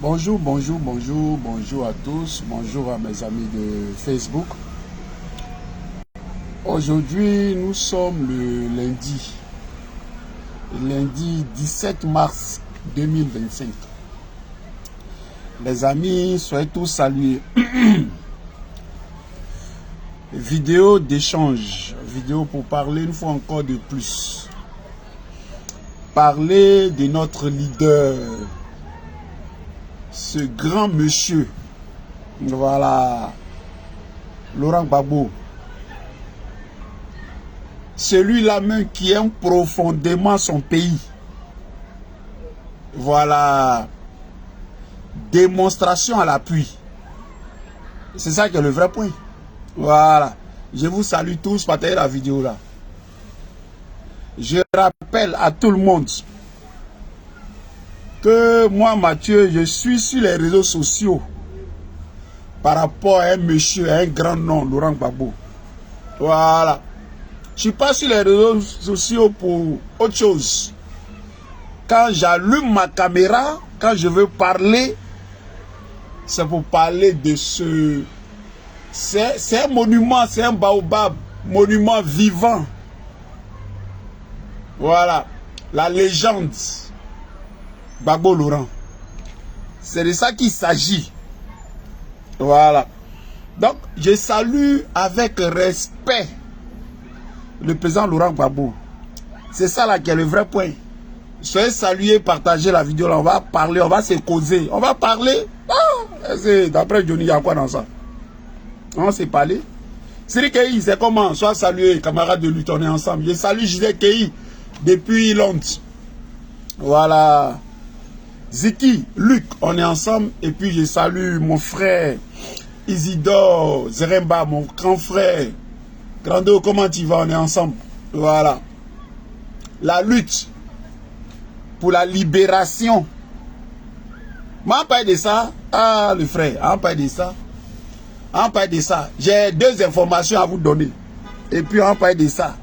Bonjour, bonjour, bonjour, bonjour à tous, bonjour à mes amis de Facebook. Aujourd'hui, nous sommes le lundi 17 mars 2025. Les amis, soyez tous salués. Vidéo d'échange, vidéo pour parler une fois encore de plus. Parler de notre leader, ce grand monsieur, voilà, Laurent Gbagbo. Celui-là même qui aime profondément son pays. Voilà, démonstration à l'appui. C'est ça qui est le vrai point. Voilà, je vous salue tous, partagez la vidéo là. Je rappelle à tout le monde que moi, Mathieu, je suis sur les réseaux sociaux par rapport à un monsieur, à un grand nom, Laurent Gbagbo. Voilà. Je ne suis pas sur les réseaux sociaux pour autre chose. Quand j'allume ma caméra, quand je veux parler, c'est pour parler de ce... C'est un monument, c'est un baobab, monument vivant. Voilà, la légende Gbagbo Laurent. C'est de ça qu'il s'agit. Voilà. Donc, je salue avec respect le président Laurent Gbagbo. C'est ça là qui est le vrai point. Soyez salués, partagez la vidéo là. On va parler, on va se causer. On va parler. D'après Johnny, il y a quoi dans ça? On s'est parlé. Siri Kei, c'est comment? Sois salué, camarades de lutte, on est ensemble. Je salue Gisèle Kei depuis Londres. Voilà. Ziki, Luc, on est ensemble. Et puis je salue mon frère Isidore Zeremba, mon grand frère. Grando, comment tu vas? On est ensemble. Voilà. La lutte pour la libération. Mais on parle de ça. Ah, le frère, on parle de ça. On parle de ça. J'ai deux informations à vous donner. Et puis on parle de ça.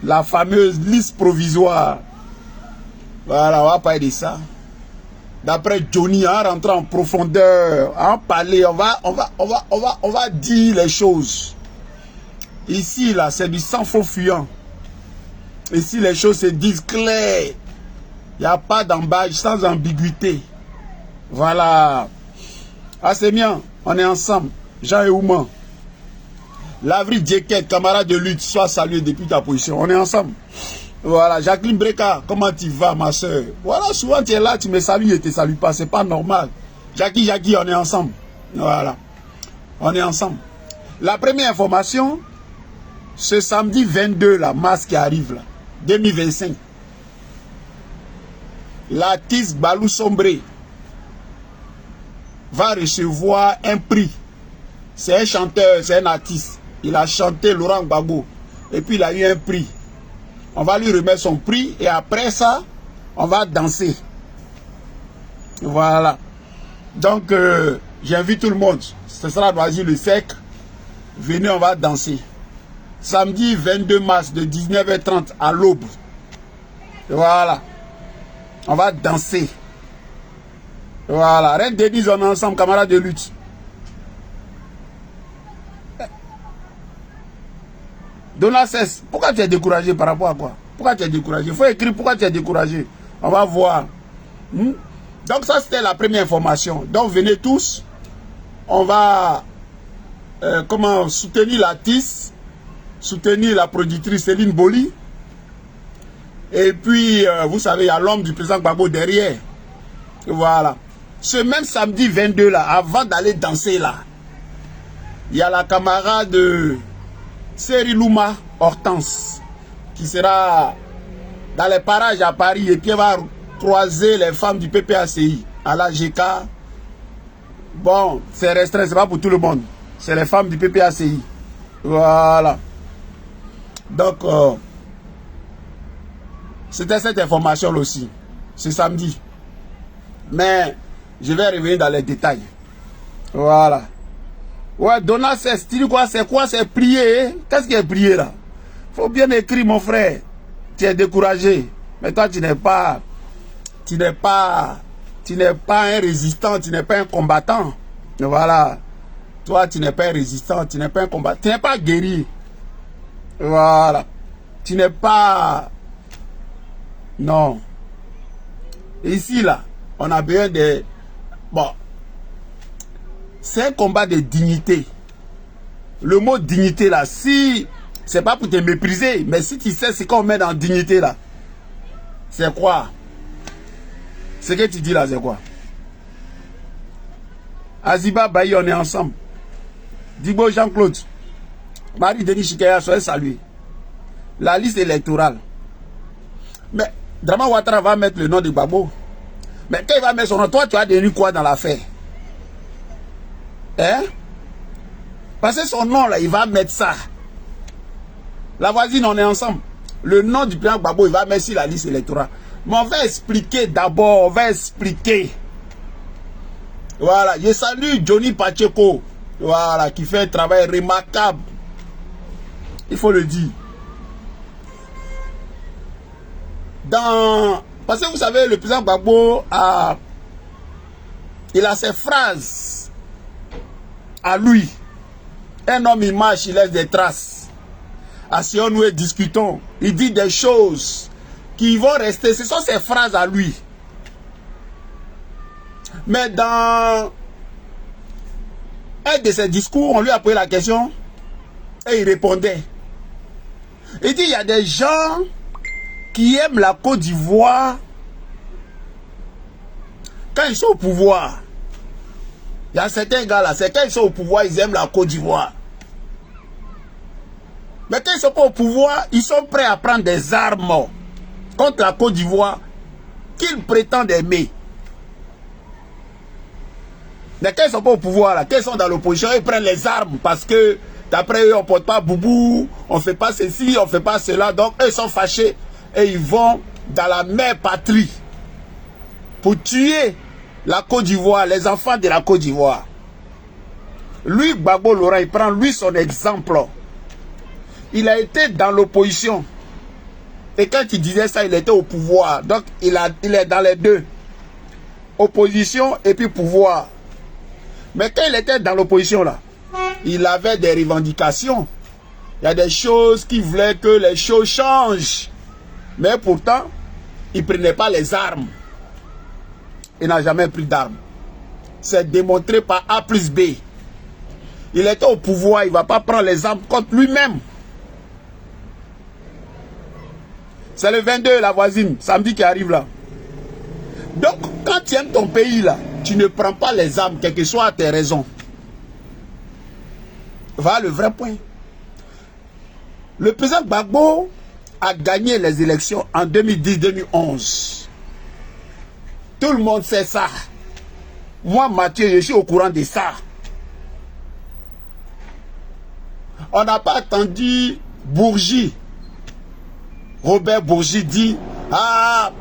La fameuse liste provisoire. Voilà, on va parler de ça. D'après Johnny, on rentre en profondeur, on parler, on va dire les choses. Ici, là, c'est du sang faux fuyant. Ici, les choses se disent claires. Il n'y a pas d'embâche, sans ambiguïté. Voilà. Ah, c'est bien. On est ensemble. Jean et Ouman. Lavry Djeket, camarade de lutte, sois salué depuis ta position. On est ensemble. Voilà. Jacqueline Breka, comment tu vas, ma soeur? Voilà, souvent tu es là, tu me salues et tu ne salues pas. C'est pas normal. Jackie, on est ensemble. Voilà. On est ensemble. La première information, ce samedi 22, la mars qui arrive, là, 2025. L'artiste Balou Sombré va recevoir un prix. C'est un chanteur, c'est un artiste. Il a chanté Laurent Gbagbo. Et puis il a eu un prix. On va lui remettre son prix. Et après ça, on va danser. Voilà. Donc, j'invite tout le monde. Ce sera Noisy le Sec. Venez, on va danser. Samedi 22 mars de 19h30 à l'aube. Voilà. On va danser. Voilà. Reine Denise, on est ensemble, camarades de lutte. Donald Cesse, pourquoi tu es découragé par rapport à quoi? Pourquoi tu es découragé? Il faut écrire pourquoi tu es découragé. On va voir. Donc ça, c'était la première information. Donc venez tous. On va soutenir l'artiste, soutenir la productrice Céline Boli. Et puis, vous savez, il y a l'homme du président Gbagbo derrière. Voilà. Ce même samedi 22 là, avant d'aller danser là, il y a la camarade de Serilouma Hortense qui sera dans les parages à Paris et puis elle va croiser les femmes du PPACI à la GK. Bon, c'est restreint, c'est pas pour tout le monde. C'est les femmes du PPACI. Voilà. Donc, c'était cette information là aussi. C'est samedi. Mais je vais revenir dans les détails. Voilà. Ouais, Donald Cesse, tu dis quoi? C'est quoi? C'est prier. Qu'est-ce qui est prier là? Faut bien écrire, mon frère. Tu es découragé. Mais toi, tu n'es pas Tu n'es pas un résistant, tu n'es pas un combattant. Voilà. Toi, tu n'es pas un résistant, tu n'es pas un combattant. Tu n'es pas guéri. Voilà. Tu n'es pas... Non. Ici, là, on a besoin de... Bon. C'est un combat de dignité. Le mot dignité, là, si... C'est pas pour te mépriser, mais si tu sais ce qu'on met dans dignité, là, c'est quoi? Ce que tu dis là, c'est quoi? Aziba Bayi, on est ensemble. Dibo Jean-Claude. Marie-Denis Chikaya, soyez salués. La liste électorale. Mais Drama Ouattara va mettre le nom de Gbagbo. Mais quand il va mettre son nom, toi, tu as devenu quoi dans l'affaire? Hein? Parce que son nom, là, il va mettre ça. La voisine, on est ensemble. Le nom du président Gbagbo, il va mettre sur la liste électorale. Mais on va expliquer d'abord, on va expliquer. Voilà, je salue Johnny Pacheco. Voilà, qui fait un travail remarquable. Il faut le dire. Parce que vous savez, le président Gbagbo il a ses phrases à lui. Un homme, il marche, il laisse des traces. Asseyons-nous et discutons. Il dit des choses qui vont rester. Ce sont ses phrases à lui. Mais dans un de ses discours, on lui a posé la question et il répondait. Il dit, il y a des gens qui aiment la Côte d'Ivoire quand ils sont au pouvoir. Il y a certains gars là, c'est quand ils sont au pouvoir, ils aiment la Côte d'Ivoire. Mais quand ils ne sont pas au pouvoir, ils sont prêts à prendre des armes contre la Côte d'Ivoire qu'ils prétendent aimer. Mais quand ils ne sont pas au pouvoir, là, quand ils sont dans l'opposition, ils prennent les armes parce que d'après eux, on ne porte pas boubou, on ne fait pas ceci, on ne fait pas cela. Donc eux sont fâchés et ils vont dans la mère patrie pour tuer la Côte d'Ivoire, les enfants de la Côte d'Ivoire. Lui, Gbagbo Laurent, il prend lui son exemple. Il a été dans l'opposition. Et quand il disait ça, il était au pouvoir. Donc, il est dans les deux. Opposition et puis pouvoir. Mais quand il était dans l'opposition, là, il avait des revendications. Il y a des choses qui voulaient que les choses changent. Mais pourtant, il ne prenait pas les armes. Il n'a jamais pris d'armes. C'est démontré par A plus B. Il était au pouvoir, il ne va pas prendre les armes contre lui-même. C'est le 22, la voisine, samedi qui arrive là. Donc, quand tu aimes ton pays là, tu ne prends pas les armes, quelles que soient tes raisons. Voilà le vrai point. Le président Gbagbo a gagné les élections en 2010-2011. Tout le monde sait ça. Moi, Mathieu, je suis au courant de ça. On n'a pas attendu Bourgi. Robert Bourgi dit, ah,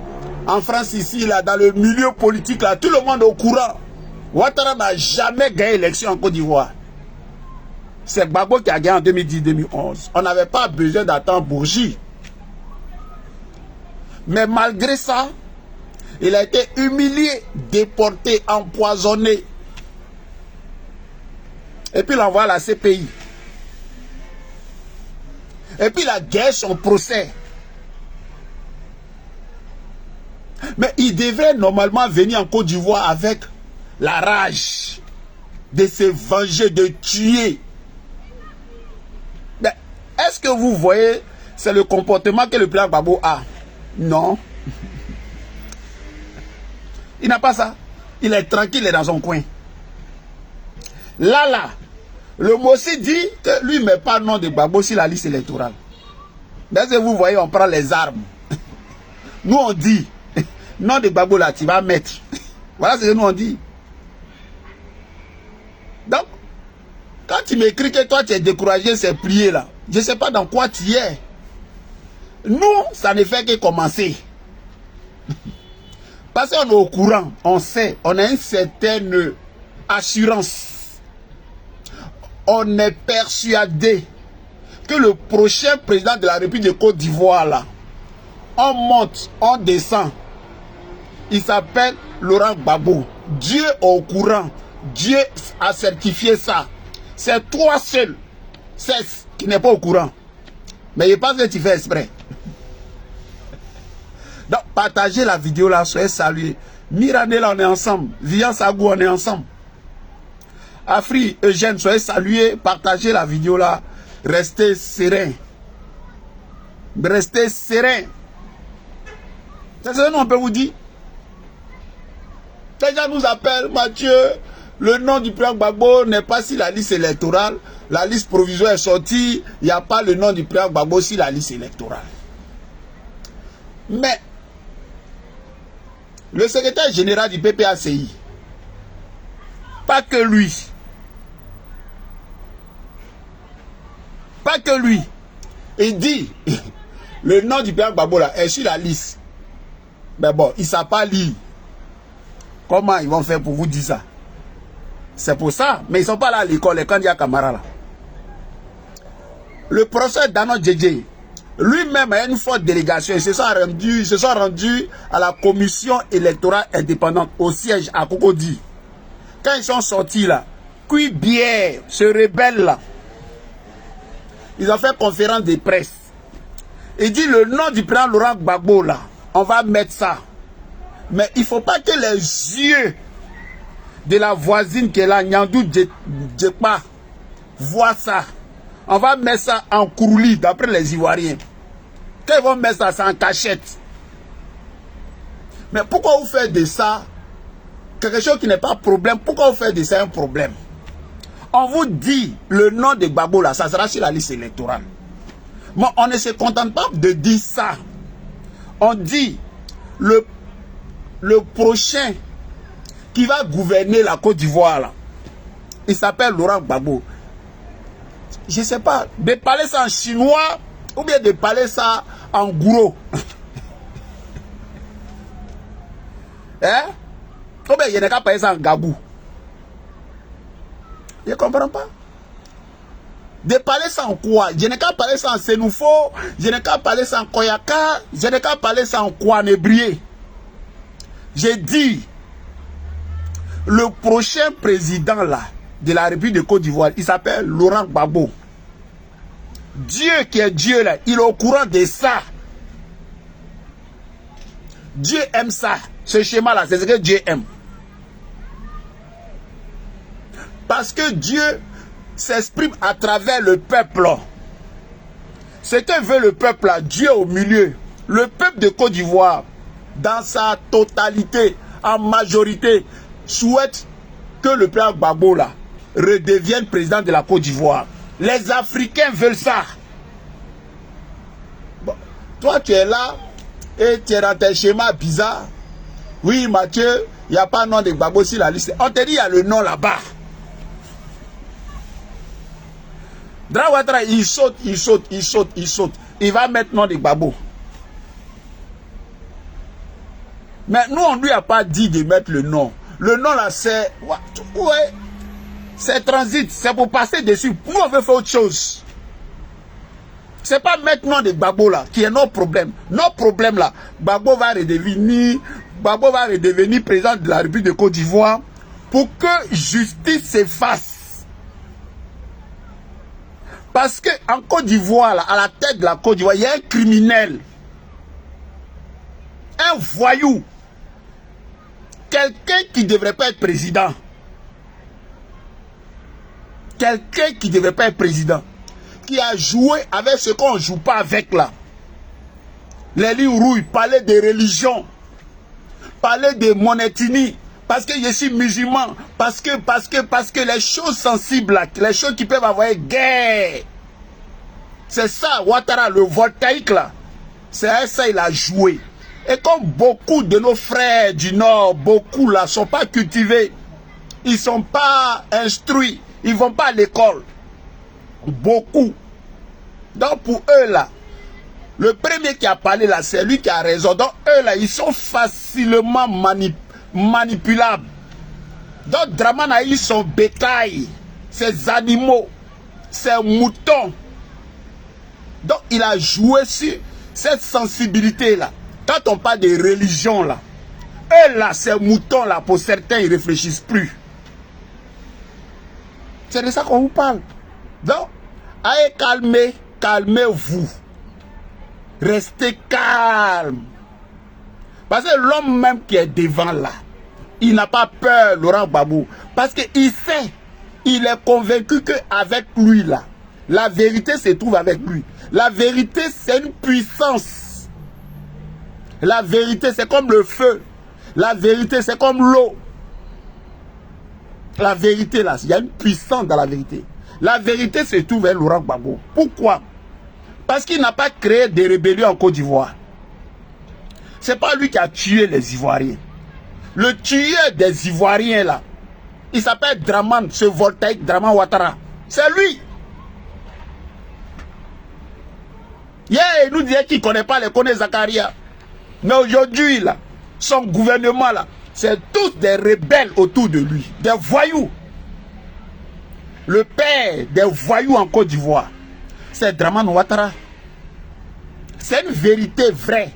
en France ici, là, dans le milieu politique, là, tout le monde est au courant. Ouattara n'a jamais gagné l'élection en Côte d'Ivoire. C'est Gbagbo qui a gagné en 2010-2011. On n'avait pas besoin d'attendre Bourgi. Mais malgré ça, il a été humilié, déporté, empoisonné. Et puis il envoie la CPI. Et puis il a gagné son procès. Mais il devrait normalement venir en Côte d'Ivoire avec la rage de se venger, de tuer. Mais est-ce que vous voyez, c'est le comportement que le président Gbagbo a? Non. Il n'a pas ça. Il est tranquille, il est dans son coin. Là, le Mossi dit que lui ne met pas le nom de Gbagbo sur la liste électorale. Mais est-ce que vous voyez, on prend les armes. Nous, on dit, nom de Gbagbo là, tu vas mettre. Voilà ce que nous on dit. Donc, quand tu m'écris que toi tu es découragé, c'est prier là. Je ne sais pas dans quoi tu es. Nous, ça ne fait que commencer. Parce qu'on est au courant, on sait, on a une certaine assurance. On est persuadé que le prochain président de la République de Côte d'Ivoire là, on monte, on descend. Il s'appelle Laurent Gbagbo. Dieu est au courant. Dieu a certifié ça. C'est toi seul, cesse, qui n'est pas au courant. Mais je pense que tu fais exprès. Donc, partagez la vidéo là, soyez salués. Mirandé là, on est ensemble. Vian Sagou, on est ensemble. Afri, Eugène, soyez salués. Partagez la vidéo là. Restez serein. Restez serein. C'est ce que nous on peut vous dire. Les gens nous appellent, Mathieu, le nom du président Gbagbo n'est pas sur la liste électorale. La liste provisoire est sortie. Il n'y a pas le nom du président Gbagbo sur la liste électorale. Mais, le secrétaire général du PPACI, pas que lui, il dit, le nom du président Gbagbo là est sur la liste. Mais bon, il ne sait pas lire. Comment ils vont faire pour vous dire ça? C'est pour ça. Mais ils ne sont pas là à l'école, les candidats camarades là. Le professeur Dano Djedje, lui-même a une forte délégation. Ils se sont rendus à la commission électorale indépendante au siège à Cocody. Quand ils sont sortis là, Kui Bière, ce rebelle là, ils ont fait conférence de presse. Il dit le nom du président Laurent Gbagbo là, on va mettre ça. Mais il ne faut pas que les yeux de la voisine qui est là, Nyandou Djekpa, voient ça. On va mettre ça en courlis, d'après les Ivoiriens. Quand ils vont mettre ça, c'est en cachette. Mais pourquoi vous faites de ça quelque chose qui n'est pas problème? Pourquoi vous faites de ça un problème? On vous dit le nom de Gbagbo là, ça sera sur la liste électorale. Mais on ne se contente pas de dire ça. On dit le prochain qui va gouverner la Côte d'Ivoire là, il s'appelle Laurent Gbagbo. Je ne sais pas, de parler ça en chinois ou bien de parler ça en gros. Hein? Ou bien il n'y a qu'à parler ça en gabou. Je ne comprends pas. De parler ça en quoi? Je n'ai qu'à parler ça en Sénoufo, je n'ai qu'à parler ça en Koyaka, je n'ai qu'à parler ça en Kouanébrié. J'ai dit, le prochain président là, de la République de Côte d'Ivoire, il s'appelle Laurent Gbagbo. Dieu qui est Dieu là, il est au courant de ça. Dieu aime ça. Ce schéma là, c'est ce que Dieu aime. Parce que Dieu s'exprime à travers le peuple. Ce que veut le peuple là, Dieu au milieu. Le peuple de Côte d'Ivoire, dans sa totalité, en majorité, souhaite que le président Gbagbo là redevienne président de la Côte d'Ivoire. Les Africains veulent ça. Bon, toi tu es là et tu es dans tes schémas bizarres. Oui Mathieu, il n'y a pas le nom de Gbagbo sur la liste. On te dit il y a le nom là-bas. Drawatra, il saute. Il va mettre le nom de Gbagbo. Mais nous, on ne lui a pas dit de mettre le nom. Le nom là, c'est... Ouais. C'est transit. C'est pour passer dessus. Nous, on veut faire autre chose. C'est pas mettre le nom de Gbagbo là, qui est notre problème. Notre problème là, Gbagbo va redevenir président de la République de Côte d'Ivoire pour que justice s'efface. Parce qu'en Côte d'Ivoire, à la tête de la Côte d'Ivoire, il y a un criminel. Un voyou. Quelqu'un qui ne devrait pas être président. Quelqu'un qui ne devrait pas être président. Qui a joué avec ce qu'on ne joue pas avec là. Les livres rouilles, parler de religion. Parler de monetini. Parce que je suis musulman. Parce que les choses sensibles là, les choses qui peuvent avoir guerre. C'est ça, Ouattara, le voltaïque là. C'est ça il a joué. Et comme beaucoup de nos frères du Nord, beaucoup là, ne sont pas cultivés. Ils ne sont pas instruits. Ils ne vont pas à l'école. Beaucoup. Donc pour eux là, le premier qui a parlé là, c'est lui qui a raison. Donc eux là, ils sont facilement manipulables. Donc Dramane a eu son bétail, ses animaux, ses moutons. Donc il a joué sur cette sensibilité là. Quand on parle de religion là, eux là, ces moutons là, pour certains, ils ne réfléchissent plus. C'est de ça qu'on vous parle. Donc, allez calmer, calmez-vous. Restez calme. Parce que l'homme même qui est devant là, il n'a pas peur, Laurent Gbagbo. Parce qu'il sait, il est convaincu qu'avec lui là, la vérité se trouve avec lui. La vérité, c'est une puissance. La vérité, c'est comme le feu. La vérité, c'est comme l'eau. La vérité là, il y a une puissance dans la vérité. La vérité se trouve avec Laurent Gbagbo. Pourquoi? Parce qu'il n'a pas créé des rébellions en Côte d'Ivoire. Ce n'est pas lui qui a tué les Ivoiriens. Le tueur des Ivoiriens là, il s'appelle Draman, ce voltaïque Draman Ouattara. C'est lui. Hier, il nous disait qu'il ne connaît pas les Koné Zakaria. Mais aujourd'hui, là, son gouvernement, là, c'est tous des rebelles autour de lui. Des voyous. Le père des voyous en Côte d'Ivoire, c'est Draman Ouattara. C'est une vérité vraie.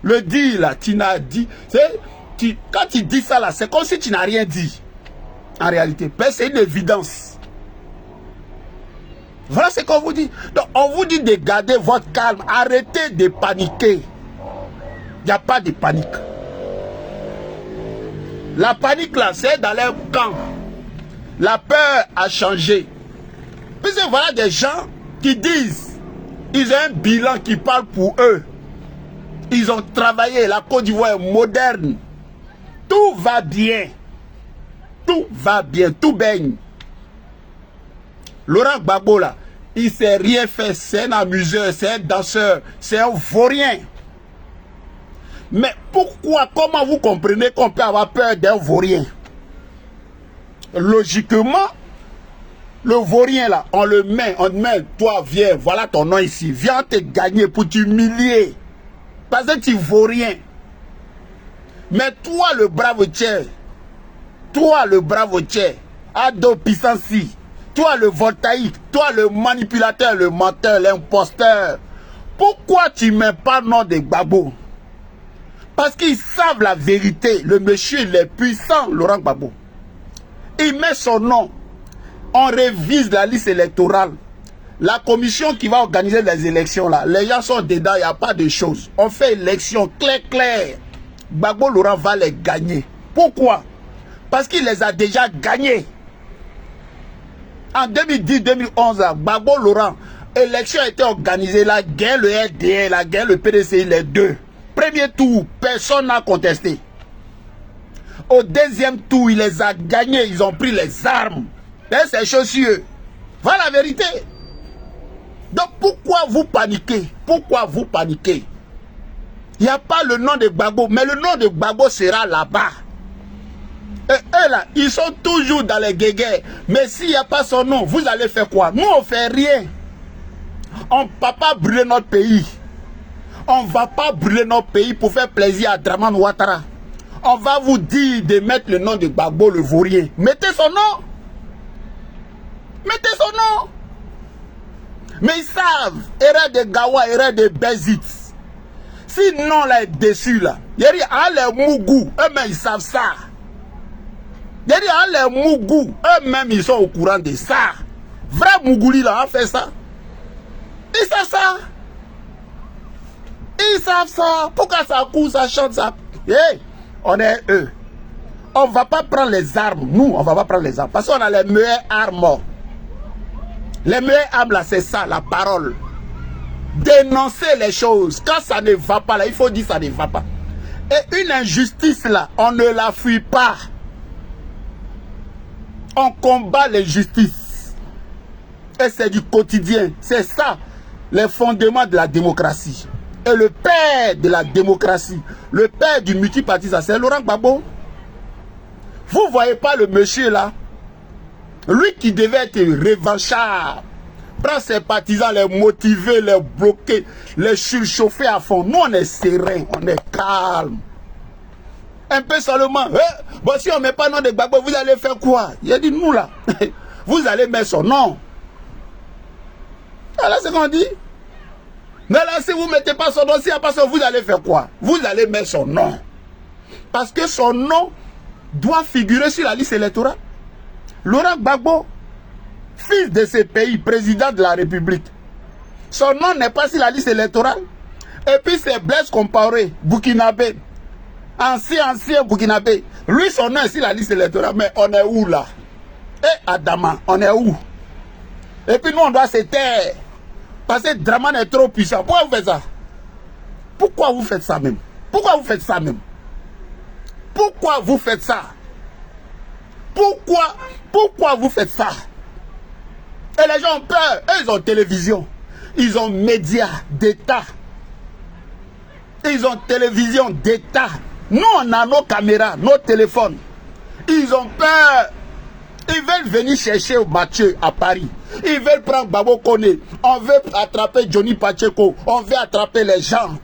Le dit, là, tu n'as dit... Quand tu dis ça, là, c'est comme si tu n'as rien dit. En réalité, c'est une évidence. Voilà ce qu'on vous dit. Donc, on vous dit de garder votre calme. Arrêtez de paniquer. Il n'y a pas de panique. La panique, là, c'est dans leur camp. La peur a changé. Puisque voilà des gens qui disent, ils ont un bilan qui parle pour eux. Ils ont travaillé. La Côte d'Ivoire est moderne. Tout va bien. Tout va bien. Tout baigne. Laurent Gbagbo là, il ne sait rien faire, c'est un amuseur, c'est un danseur, c'est un vaurien. Mais pourquoi, comment vous comprenez qu'on peut avoir peur d'un vaurien? Logiquement, le vaurien là, on le met, toi viens, voilà ton nom ici, viens te gagner pour t'humilier. Parce que tu vaux rien. Mais toi le brave tchè, Ado Pissansi, toi le voltaïque, toi le manipulateur, le menteur, l'imposteur, pourquoi tu ne mets pas le nom de Gbagbo? Parce qu'ils savent la vérité. Le monsieur il est puissant, Laurent Gbagbo. Il met son nom. On révise la liste électorale. La commission qui va organiser les élections là, les gens sont dedans, il n'y a pas de choses. On fait élection clair. Gbagbo Laurent va les gagner. Pourquoi? Parce qu'il les a déjà gagnés. En 2010-2011, Gbagbo Laurent, élection a été organisée, la guerre le RDR, la guerre le PDCI, les deux. Premier tour, personne n'a contesté. Au deuxième tour, il les a gagnés, ils ont pris les armes et ses chaussures. Voilà la vérité. Donc pourquoi vous paniquez? Pourquoi vous paniquez? Il n'y a pas le nom de Gbagbo, mais le nom de Gbagbo sera là-bas. Et eux là, ils sont toujours dans les guéguerres. Mais s'il n'y a pas son nom, vous allez faire quoi? Nous, on ne fait rien. On ne va pas brûler notre pays. On ne va pas brûler notre pays pour faire plaisir à Draman Ouattara. On va vous dire de mettre le nom de Gbagbo le vaurien. Mettez son nom. Mettez son nom. Mais ils savent, erreur de Gawa, erreur de Bezit. Si le nom là est dessus là, il y a les Mougou, eux-mêmes ils savent ça. Il y a les Mougou, eux-mêmes ils sont au courant de ça. Vrai Mougouli là, on fait ça. Ils savent ça. Ils savent ça. Pourquoi ça court, ça chante, ça. Hey, on est eux. On ne va pas prendre les armes. Nous, on ne va pas prendre les armes. Parce qu'on a les meilleures armes. Les meilleures armes là, c'est ça, la parole. Dénoncer les choses. Quand ça ne va pas là, il faut dire ça ne va pas. Et une injustice là, on ne la fuit pas. On combat l'injustice. Et c'est du quotidien. C'est ça, les fondements de la démocratie. Et le père de la démocratie, le père du multipartisme, c'est Laurent Gbagbo. Vous ne voyez pas le monsieur là? Lui qui devait être revanchard, prendre ses partisans, les motiver, les bloquer, les surchauffer à fond. Nous, on est serein, on est calme. Un peu seulement. Bon, si on ne met pas le nom de Gbagbo, vous allez faire quoi? Il a dit, nous là, vous allez mettre son nom. Voilà ce qu'on dit. Mais là, si vous ne mettez pas son nom, s'il n'y a pas son nom, vous allez faire quoi? Vous allez mettre son nom. parce que son nom doit figurer sur la liste électorale. Laurent Gbagbo, fils de ce pays, président de la République, son nom n'est pas sur la liste électorale. Et puis c'est Blaise Compaoré, Burkinabé, ancien Burkinabé. Lui, son nom est sur la liste électorale. Mais on est où là? Eh Adama, on est où? Et puis nous, on doit se taire. Parce que Draman est trop puissant. Pourquoi vous faites ça? Pourquoi vous faites ça même? Pourquoi vous faites ça même? Pourquoi vous faites ça? Pourquoi vous faites ça? Et les gens ont peur. Eux, ils ont télévision. Ils ont médias d'État. Ils ont télévision d'État. Nous, on a nos caméras, nos téléphones. Ils ont peur. Ils veulent venir chercher Mathieu à Paris. Ils veulent prendre Babo Kone. On veut attraper Johnny Pacheco. On veut attraper les gens.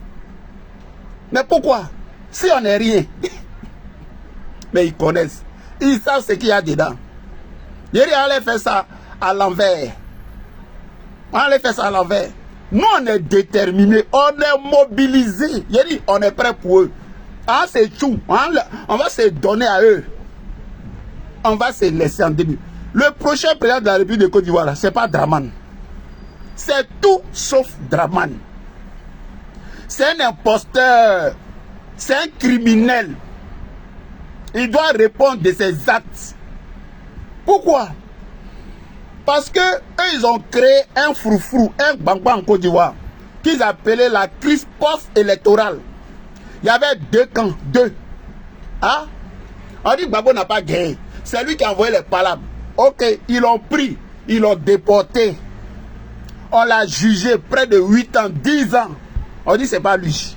Mais pourquoi? Si on n'est rien. Mais ils connaissent. Ils savent ce qu'il y a dedans. On allait faire ça à l'envers. On allait faire ça à l'envers. Nous, on est déterminés. On est mobilisés. On est prêt pour eux. Ah, c'est tout. On va se donner à eux. On va se laisser en début. Le prochain président de la République de Côte d'Ivoire, ce n'est pas Draman. C'est tout sauf Draman. C'est un imposteur. C'est un criminel. Il doit répondre de ses actes. Pourquoi? Parce que eux, ils ont créé un froufrou, un bang-bang en Côte d'Ivoire, qu'ils appelaient la crise post-électorale. Il y avait deux camps, deux. Hein? On dit que Gbagbo n'a pas gagné. C'est lui qui a envoyé les palabres. Ok, ils l'ont pris, ils l'ont déporté. On l'a jugé près de 8 ans, 10 ans. On dit c'est pas lui.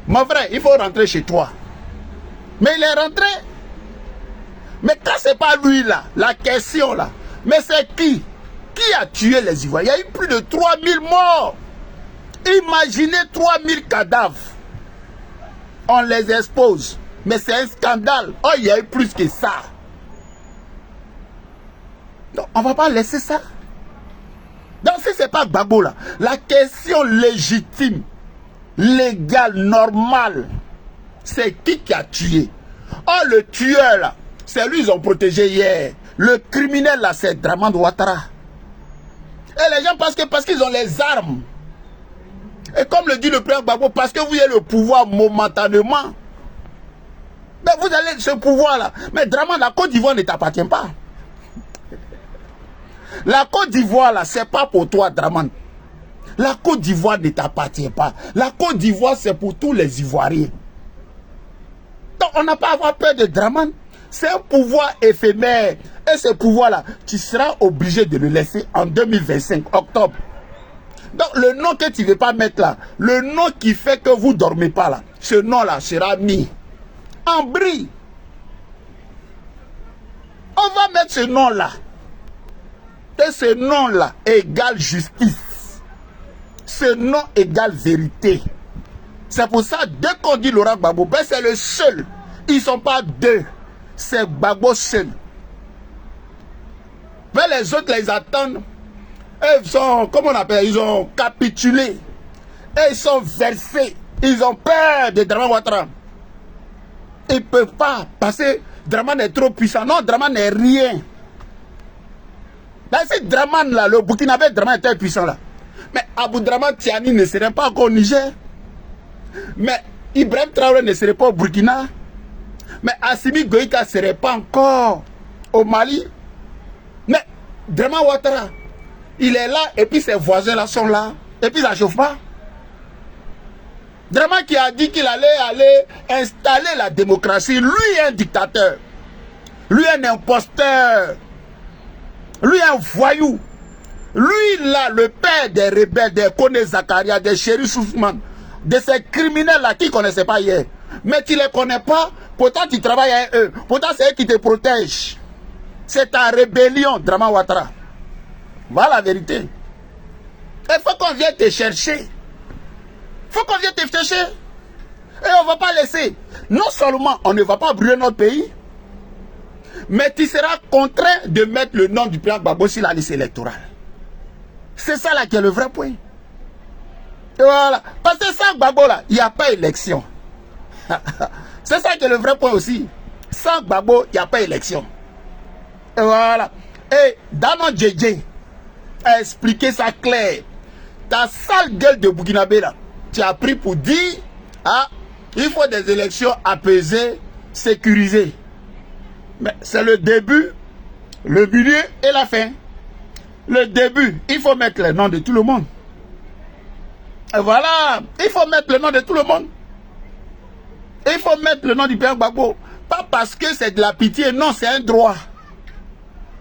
Mon frère, il faut rentrer chez toi. Mais il est rentré. Mais quand c'est pas lui là, la question là, mais c'est qui? Qui a tué les Ivoiriens? Il y a eu plus de 3000 morts. Imaginez 3000 cadavres. On les expose. Mais c'est un scandale. Oh, il y a eu plus que ça. Donc, on ne va pas laisser ça. Donc, si ce n'est pas Gbagbo là, la question légitime, légale, normale, c'est qui a tué? Oh, le tueur là, c'est lui ils ont protégé hier. Le criminel là, c'est Dramane Ouattara. Et les gens parce qu'ils ont les armes. Et comme le dit le président Gbagbo, parce que vous avez le pouvoir momentanément. Mais vous avez ce pouvoir là. Mais Dramane, la Côte d'Ivoire ne t'appartient pas. La Côte d'Ivoire là, c'est pas pour toi Dramane. La Côte d'Ivoire ne t'appartient pas. La Côte d'Ivoire c'est pour tous les Ivoiriens. Donc on n'a pas à avoir peur de Dramane. C'est un pouvoir éphémère. Et ce pouvoir-là, tu seras obligé de le laisser en 2025, octobre. Donc le nom que tu ne veux pas mettre là, le nom qui fait que vous ne dormez pas là, ce nom-là sera mis en bris. On va mettre ce nom-là. Et ce nom-là égale justice. Ce nom égale vérité. C'est pour ça, dès qu'on dit Laurent Gbagbo, ben c'est le seul. Ils ne sont pas deux. C'est Gbagbo seul. Mais les autres, les attendent. Ils sont, comment on appelle, ils ont capitulé. Et ils sont versés. Ils ont peur de Dramane Ouattara. Ils ne peuvent pas, parce que Dramane est trop puissant. Non, Dramane n'est rien. Là, c'est Dramane, là, le Burkinabé, Dramane était puissant, là. Mais Aboudraman Tiani ne serait pas encore au Niger. Mais Ibrahim Traoré ne serait pas au Burkina. Mais Assimi Goïta ne serait pas encore au Mali. Mais Dramane Ouattara, il est là et puis ses voisins là sont là. Et puis ça ne chauffe pas. Dramane qui a dit qu'il allait aller installer la démocratie. Lui est un dictateur. Lui est un imposteur. Lui est un voyou. Lui là, le père des rebelles, des Kone Zakaria, des Chéri Sousman, de ces criminels là qui ne connaissaient pas hier. Mais tu ne les connais pas, pourtant tu travailles avec eux. Pourtant c'est eux qui te protègent. C'est ta rébellion, Dramane Ouattara. Voilà la vérité. Il faut qu'on vienne te chercher. Il faut qu'on vienne te chercher. Et on ne va pas laisser. Non seulement on ne va pas brûler notre pays, mais tu seras contraint de mettre le nom du président Gbagbo sur la liste électorale. C'est ça là qui est le vrai point. Et voilà. Parce que ça, Gbagbo là, il n'y a pas élection. C'est ça qui est le vrai point aussi. Sans Gbagbo, il n'y a pas élection. Et voilà. Et Dano Djedje a expliqué ça clair. Ta sale gueule de Burkinabé là, tu as pris pour dire, ah, il faut des élections apaisées, sécurisées. Mais c'est le début, le milieu et la fin. Le début, il faut mettre le nom de tout le monde. Et voilà, il faut mettre le nom de tout le monde. Il faut mettre le nom du père Gbagbo. Pas parce que c'est de la pitié, non, c'est un droit.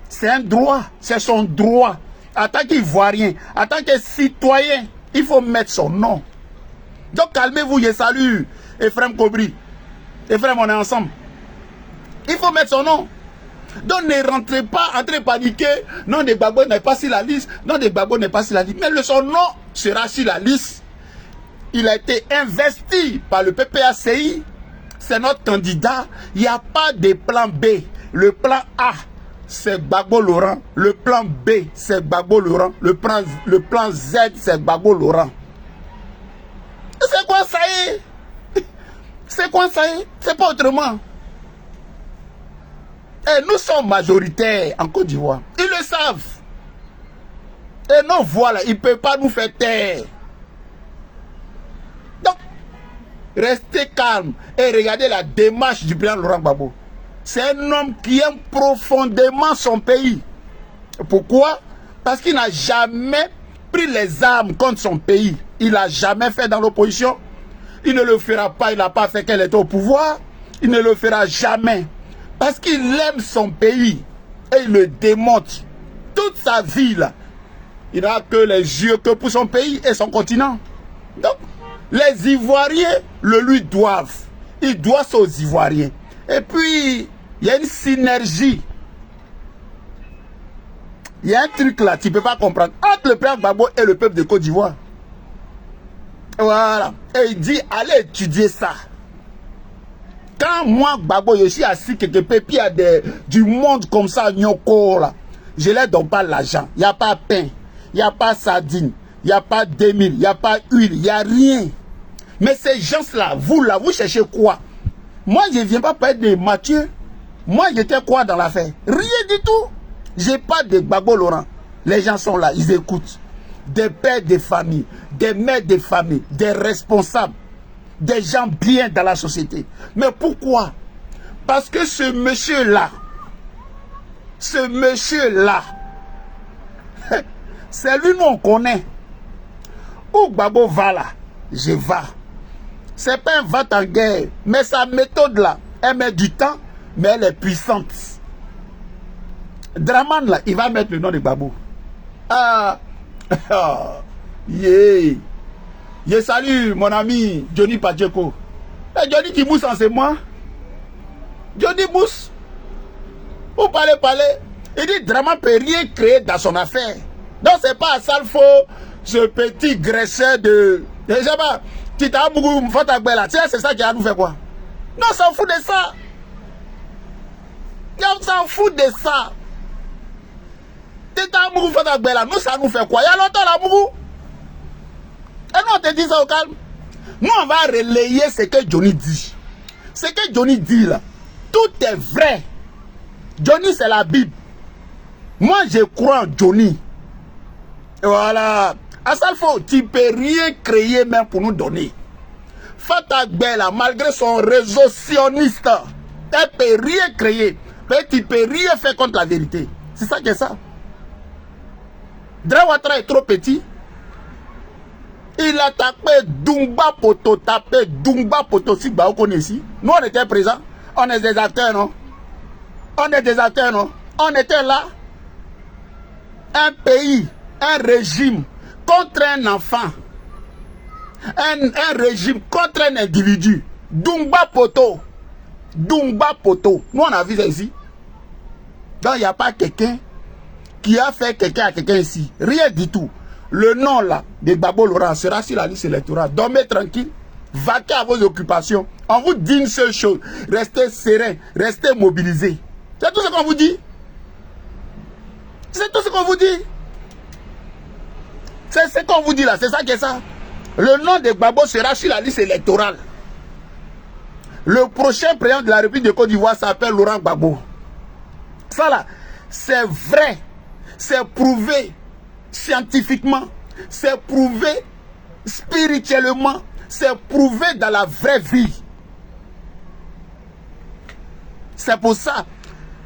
C'est un droit, c'est son droit. En tant qu'Ivoirien, en tant que citoyen, il faut mettre son nom. Donc calmez-vous, je salue Ephraim Kobri. Ephraim, on est ensemble. Il faut mettre son nom. Donc ne rentrez pas, entrez paniquer. Non, de Gbagbo n'est pas sur la liste. Non, de Gbagbo n'est pas sur la liste. Mais son nom sera sur la liste. Il a été investi par le PPACI. C'est notre candidat. Il n'y a pas de plan B. Le plan A, c'est Gbagbo Laurent. Le plan B, c'est Gbagbo Laurent. Le plan Z, c'est Gbagbo Laurent. C'est quoi ça y est? C'est quoi ça y est? C'est pas autrement. Et nous sommes majoritaires en Côte d'Ivoire. Ils le savent. Et nos voix là, ils ne peuvent pas nous faire taire. Donc, restez calme et regardez la démarche du président Laurent Gbagbo. C'est un homme qui aime profondément son pays. Pourquoi? Parce qu'il n'a jamais pris les armes contre son pays. Il n'a jamais fait dans l'opposition. Il ne le fera pas. Il n'a pas fait qu'elle était au pouvoir. Il ne le fera jamais. Parce qu'il aime son pays. Et il le démontre. Toute sa vie là. Il n'a que les yeux que pour son pays et son continent. Donc, les Ivoiriens le lui doivent. Il doit ça aux Ivoiriens. Et puis, il y a une synergie. Il y a un truc là, tu ne peux pas comprendre. Entre le père Gbagbo et le peuple de Côte d'Ivoire. Voilà. Et il dit, allez étudier ça. Quand moi, Gbagbo, je suis assis quelque peu, puis il y a du monde comme ça, Nyoko, là. Je ne leur donne pas l'argent. Il n'y a pas pain. Il n'y a pas sardine. Il n'y a pas 2000. Il n'y a pas huile. Il n'y a rien. Mais ces gens-là, vous là, vous cherchez quoi? Moi, je ne viens pas parler de Mathieu. Moi, j'étais quoi dans l'affaire? Rien du tout. Je n'ai pas de Gbagbo Laurent. Les gens sont là, ils écoutent. Des pères de famille, des mères de famille, des responsables, des gens bien dans la société. Mais pourquoi? Parce que ce monsieur-là, c'est lui qu'on connaît. Où Gbagbo va là, je vais. C'est pas un va en guerre, mais sa méthode là, elle met du temps, mais elle est puissante. Draman là, il va mettre le nom de Gbagbo. Ah, yeah. Je salue mon ami Johnny Pacheco. Johnny qui mousse en c'est moi. Johnny mousse. Vous parlez. Il dit Draman peut rien créer dans son affaire. Donc c'est pas à Salfo, ce petit graisseur de... Je sais pas. Tita Mougou Fatagbela. Tiens, c'est ça qui a nous fait quoi? Non, on s'en fout de ça. On s'en fout de ça. Tita Mougou Fatagbela. Nous, ça nous fait quoi? Il y a longtemps là, Mougou. Et nous, on te dit ça au calme. Nous, on va relayer ce que Johnny dit. Ce que Johnny dit là, tout est vrai. Johnny, c'est la Bible. Moi, je crois en Johnny. Et voilà. À Salfo, tu ne peux rien créer même pour nous donner. Fatagbela, malgré son réseau sioniste, elle ne peut rien créer. Mais tu ne peux rien faire contre la vérité. C'est ça qui est ça. Drawatra est trop petit. Il a tapé Dumba Poto, si bah, on connaît ici. Nous, on était présents. On est des acteurs, non? On est des acteurs, non? On était là. Un pays, un régime contre un enfant. Un régime contre un individu. Dumba Poto. Nous, on a vu ça ici. Donc, il n'y a pas quelqu'un qui a fait quelqu'un à quelqu'un ici. Rien du tout. Le nom là de Gbagbo Laurent sera sur la liste électorale. Dormez tranquille. Vaquez à vos occupations. On vous dit une seule chose. Restez serein. Restez mobilisés. C'est tout ce qu'on vous dit. C'est tout ce qu'on vous dit. C'est ce qu'on vous dit là. C'est ça qui est ça. Le nom de Gbagbo sera sur la liste électorale. Le prochain président de la République de Côte d'Ivoire s'appelle Laurent Gbagbo. Ça là, c'est vrai. C'est prouvé scientifiquement. C'est prouvé spirituellement. C'est prouvé dans la vraie vie. C'est pour ça,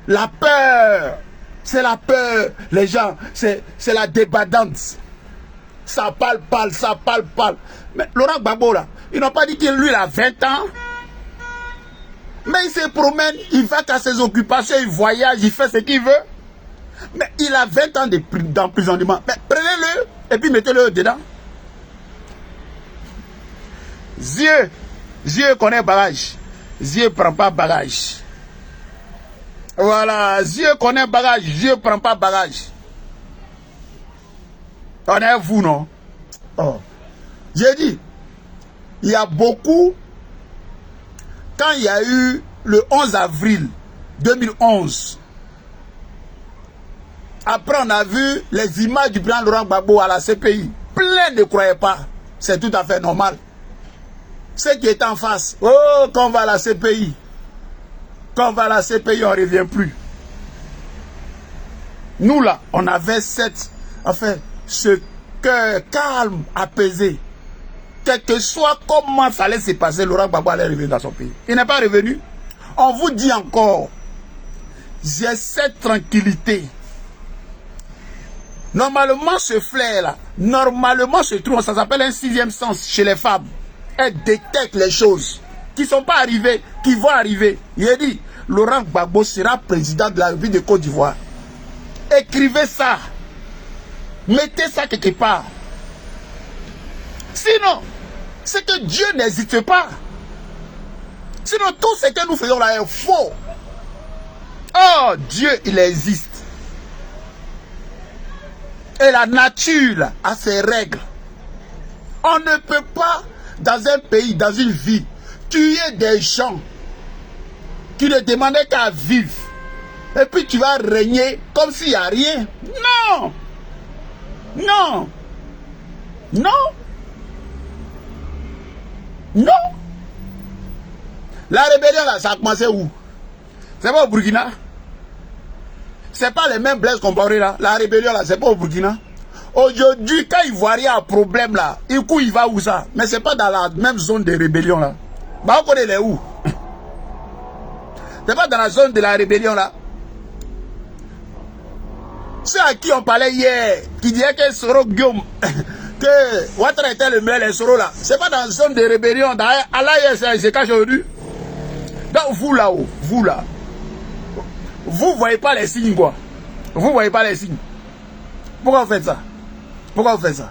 la peur, c'est la peur, les gens, c'est la débandance. Ça parle. Mais Laurent Gbagbo là, ils n'ont pas dit que lui il a 20 ans. Mais il se promène, il va à ses occupations, il voyage, il fait ce qu'il veut. Mais il a 20 ans d'emprisonnement. Mais prenez-le et puis mettez-le dedans. Dieu connaît bagage. Dieu ne prend pas bagage. Voilà, Dieu connaît bagage. Dieu ne prend pas bagage. On est vous, non? Oh. J'ai dit, il y a beaucoup. Quand il y a eu le 11 avril 2011, après on a vu les images du président Laurent Gbagbo à la CPI. Plein ne croyaient pas. C'est tout à fait normal. Ceux qui étaient en face, oh, quand on va à la CPI, on ne revient plus. Nous là, on avait ce cœur calme, apaisé. Quel que soit comment ça allait se passer, Laurent Gbagbo allait revenir dans son pays. Il n'est pas revenu. On vous dit encore, j'ai cette tranquillité. Normalement, ce flair-là, normalement, se trouve, ça s'appelle un sixième sens chez les femmes. Elles détectent les choses qui ne sont pas arrivées, qui vont arriver. Il a dit, Laurent Gbagbo sera président de la République de Côte d'Ivoire. Écrivez ça. Mettez ça quelque part. Sinon, c'est que Dieu n'hésite pas. Sinon, tout ce que nous faisons là est faux. Oh, Dieu, il existe. Et la nature a ses règles. On ne peut pas, dans un pays, dans une vie, tuer des gens qui ne demandaient qu'à vivre. Et puis tu vas régner comme s'il n'y a rien. Non. Non. Non. Non. La rébellion là, ça a commencé où? C'est pas au Burkina? C'est pas les mêmes Blaise Compaoré là. La rébellion là, c'est pas au Burkina. Aujourd'hui, quand Ivoirien a un problème là, il va où ça? Mais c'est pas dans la même zone de rébellion là. Bah on connaît les où? C'est pas dans la zone de la rébellion là. Ceux à qui on parlait hier, qui disaient que Soro Guillaume, que Ouattara était le meilleur, les Soro là, c'est pas dans la zone de rébellion. Allah se cache aujourd'hui. Donc vous là-haut, vous là, vous voyez pas les signes quoi. Vous voyez pas les signes. Pourquoi vous faites ça? Pourquoi vous faites ça?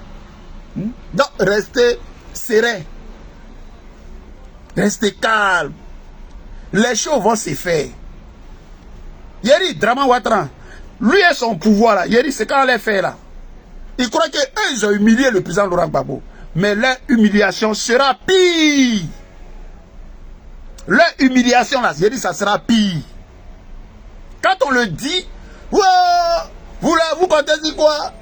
Donc restez serein. Restez calme. Les choses vont se faire. Yeri Draman Ouattara, lui et son pouvoir là, Yeri c'est quand on les fait là. Il croit qu'eux ils ont humilié le président Laurent Gbagbo. Mais leur humiliation sera pire. Leur humiliation là, Yeri ça sera pire. Quand on le dit, wow, vous comptez sur quoi?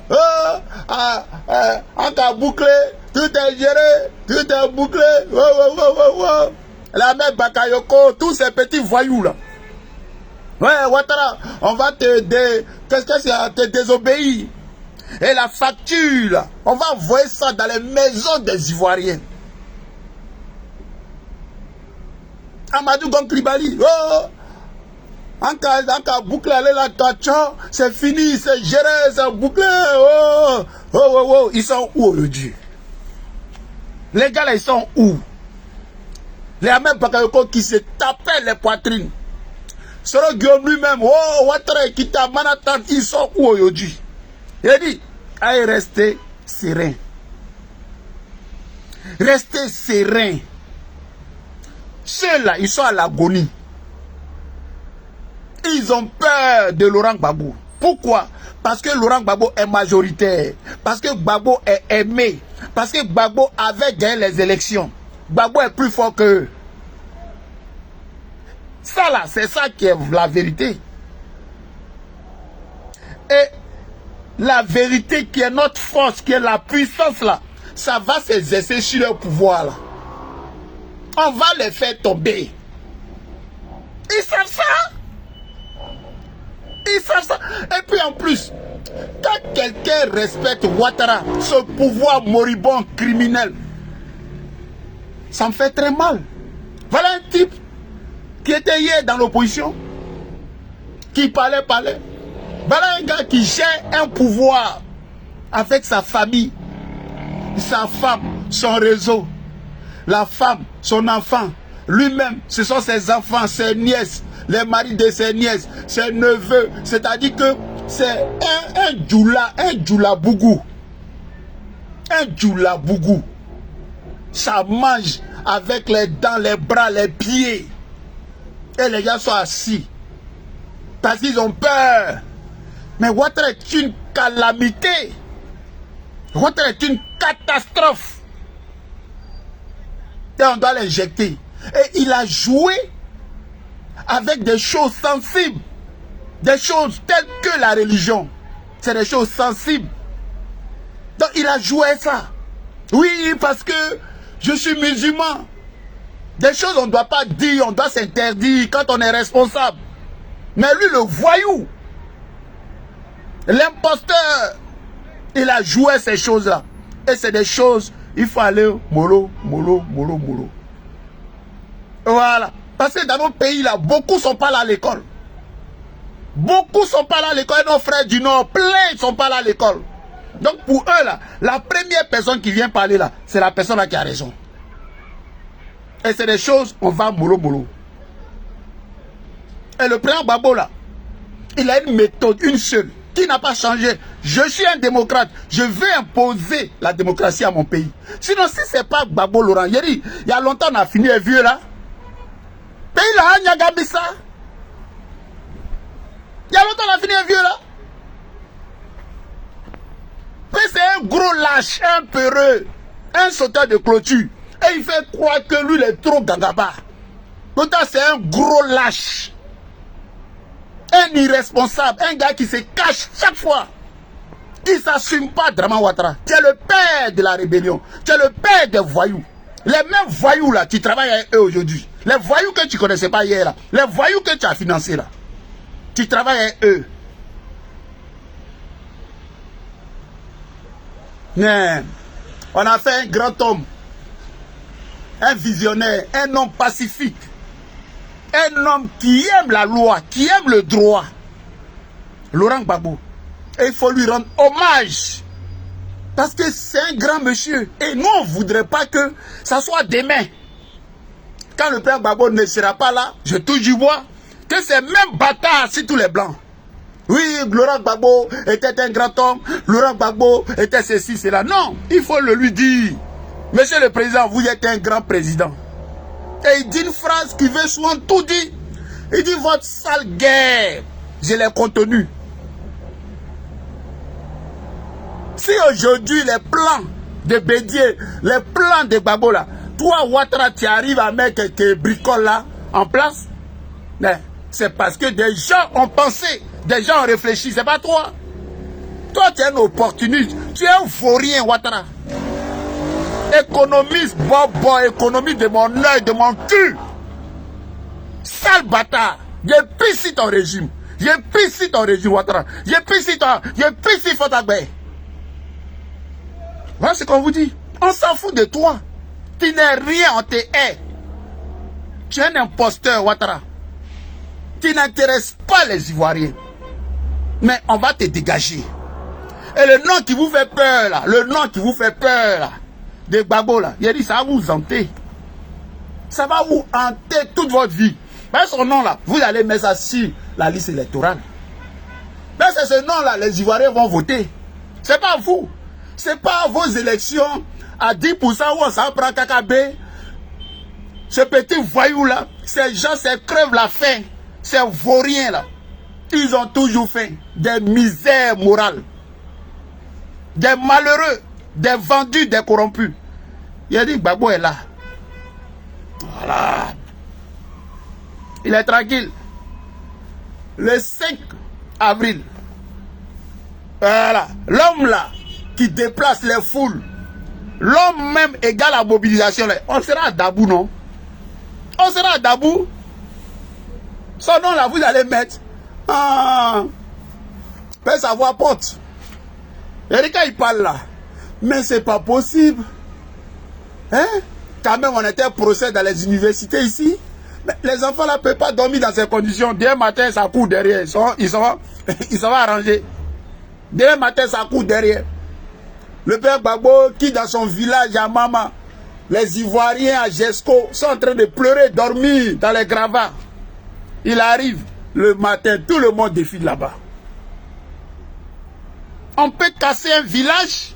En cas bouclé, tout est géré, tout est bouclé. Wow. La mère Bakayoko, tous ces petits voyous là. Ouais, Ouattara, on va qu'est-ce que c'est? Te désobéir. Et la facture là, on va envoyer ça dans les maisons des Ivoiriens. Amadou Gonklibali, oh! En cas bouclé, allez là, c'est fini, c'est géré, c'est bouclé. Oh, ils sont où aujourd'hui? Les gars là, ils sont où? Les Ahmed Bakayoko qui se tapaient les poitrines. Soro Guillaume lui-même, oh, Ouattara qui t'a Manhattan, ils sont où aujourd'hui? Il a dit, allez rester serein. Restez serein. Ceux-là, ils sont à l'agonie. Ils ont peur de Laurent Gbagbo. Pourquoi? Parce que Laurent Gbagbo est majoritaire. Parce que Gbagbo est aimé. Parce que Gbagbo avait gagné les élections. Gbagbo est plus fort qu'eux. Ça là, c'est ça qui est la vérité. Et la vérité qui est notre force, qui est la puissance là, ça va s'exercer sur leur pouvoir là. On va les faire tomber. Ils savent ça. Ils savent ça. Et puis en plus, quand quelqu'un respecte Ouattara, ce pouvoir moribond criminel, ça me fait très mal. Voilà un type qui était hier dans l'opposition, qui parlait. Voilà un gars qui gère un pouvoir avec sa famille, sa femme, son réseau, la femme, son enfant, lui-même, ce sont ses enfants, ses nièces, les maris de ses nièces, ses neveux. C'est-à-dire que c'est un djoulabougou. Un djoulabougou. Ça mange avec les dents, les bras, les pieds. Et les gars sont assis. Parce qu'ils ont peur. Mais Ouattara est une calamité. Ouattara est une catastrophe. Et on doit l'injecter. Et il a joué avec des choses sensibles. Des choses telles que la religion. C'est des choses sensibles. Donc il a joué ça. Oui, parce que je suis musulman. Des choses on ne doit pas dire, on doit s'interdire quand on est responsable. Mais lui, le voyou, l'imposteur, il a joué ces choses-là. Et c'est des choses, il faut aller mollo. Voilà. Parce que dans notre pays, là, beaucoup ne sont pas là à l'école. Beaucoup ne sont pas là à l'école. Nos frères du Nord, plein ne sont pas là à l'école. Donc pour eux, là, la première personne qui vient parler là, c'est la personne là qui a raison. Et c'est des choses, on va mollo. Et le président Gbagbo là, il a une méthode, une seule, qui n'a pas changé. Je suis un démocrate, je veux imposer la démocratie à mon pays. Sinon, si ce n'est pas Gbagbo Laurent, il y a longtemps on a fini les vieux là. Pays là, Nyagabissa. Il y a longtemps on a fini les vieux là. Mais c'est un gros lâche, un peureux, un sauteur de clôture. Et il fait croire que lui, il est trop gagaba. Pourtant, c'est un gros lâche. Un irresponsable, un gars qui se cache chaque fois. Il ne s'assume pas, Drama Ouattara. Tu es le père de la rébellion. Tu es le père des voyous. Les mêmes voyous là, tu travailles avec eux aujourd'hui. Les voyous que tu ne connaissais pas hier là. Les voyous que tu as financés là. Tu travailles avec eux. Mais on a fait un grand homme. Un visionnaire, un homme pacifique. Un homme qui aime la loi, qui aime le droit. Laurent Gbagbo. Et il faut lui rendre hommage. Parce que c'est un grand monsieur. Et nous, on ne voudrait pas que ça soit demain. Quand le père Gbagbo ne sera pas là, je touche du bois, que ces mêmes bâtards, c'est tous les blancs. Oui, Laurent Gbagbo était un grand homme. Laurent Gbagbo était ceci, cela. Non, il faut le lui dire. Monsieur le Président, vous êtes un grand président. Et il dit une phrase qui veut souvent tout dire. Il dit votre sale guerre, je l'ai contenue. Si aujourd'hui les plans de Bédier, les plans de Gbagbo là, toi Ouattara tu arrives à mettre quelques bricoles là en place, c'est parce que des gens ont pensé, des gens ont réfléchi, c'est pas toi. Toi tu es un opportuniste, tu es un vaurien Ouattara. Économiste, bobo, économiste de mon œil, de mon cul. Sale bâtard. J'ai pissé ton régime. J'ai pissé ton régime, Ouattara. J'ai pissé Fotagbe. Voilà ce qu'on vous dit. On s'en fout de toi. Tu n'es rien, on te hait. Tu es un imposteur, Ouattara. Tu n'intéresses pas les Ivoiriens. Mais on va te dégager. Et le nom qui vous fait peur, là, le nom qui vous fait peur, là, de Gbagbo là, il a dit ça va vous hanter. Ça va vous hanter toute votre vie. Mais son nom là, vous allez mettre ça sur la liste électorale. Mais c'est ce nom là, les Ivoiriens vont voter. C'est pas vous. C'est pas vos élections à 10% où ça prend KKB. Ce petit voyou là, ces gens, ces crèvent la faim. Ces vauriens là, ils ont toujours fait des misères morales. Des malheureux. Des vendus, des corrompus. Il a dit Gbagbo est là. Voilà. Il est tranquille. Le 5 avril. Voilà. L'homme là qui déplace les foules. L'homme même égale la mobilisation. Là. On sera à Dabou, non? On sera à Dabou. Son nom là, vous allez mettre peut savoir porte. Et quand il parle là, mais c'est pas possible. Hein? Quand même, on était au procès dans les universités ici. Mais les enfants là ne peuvent pas dormir dans ces conditions. Demain matin, ça court derrière. Ils sont arrangés. Demain matin, ça court derrière. Le père Gbagbo qui dans son village à Mama, les Ivoiriens à Jesco sont en train de pleurer, dormir dans les gravats. Il arrive le matin, tout le monde défile là-bas. On peut casser un village.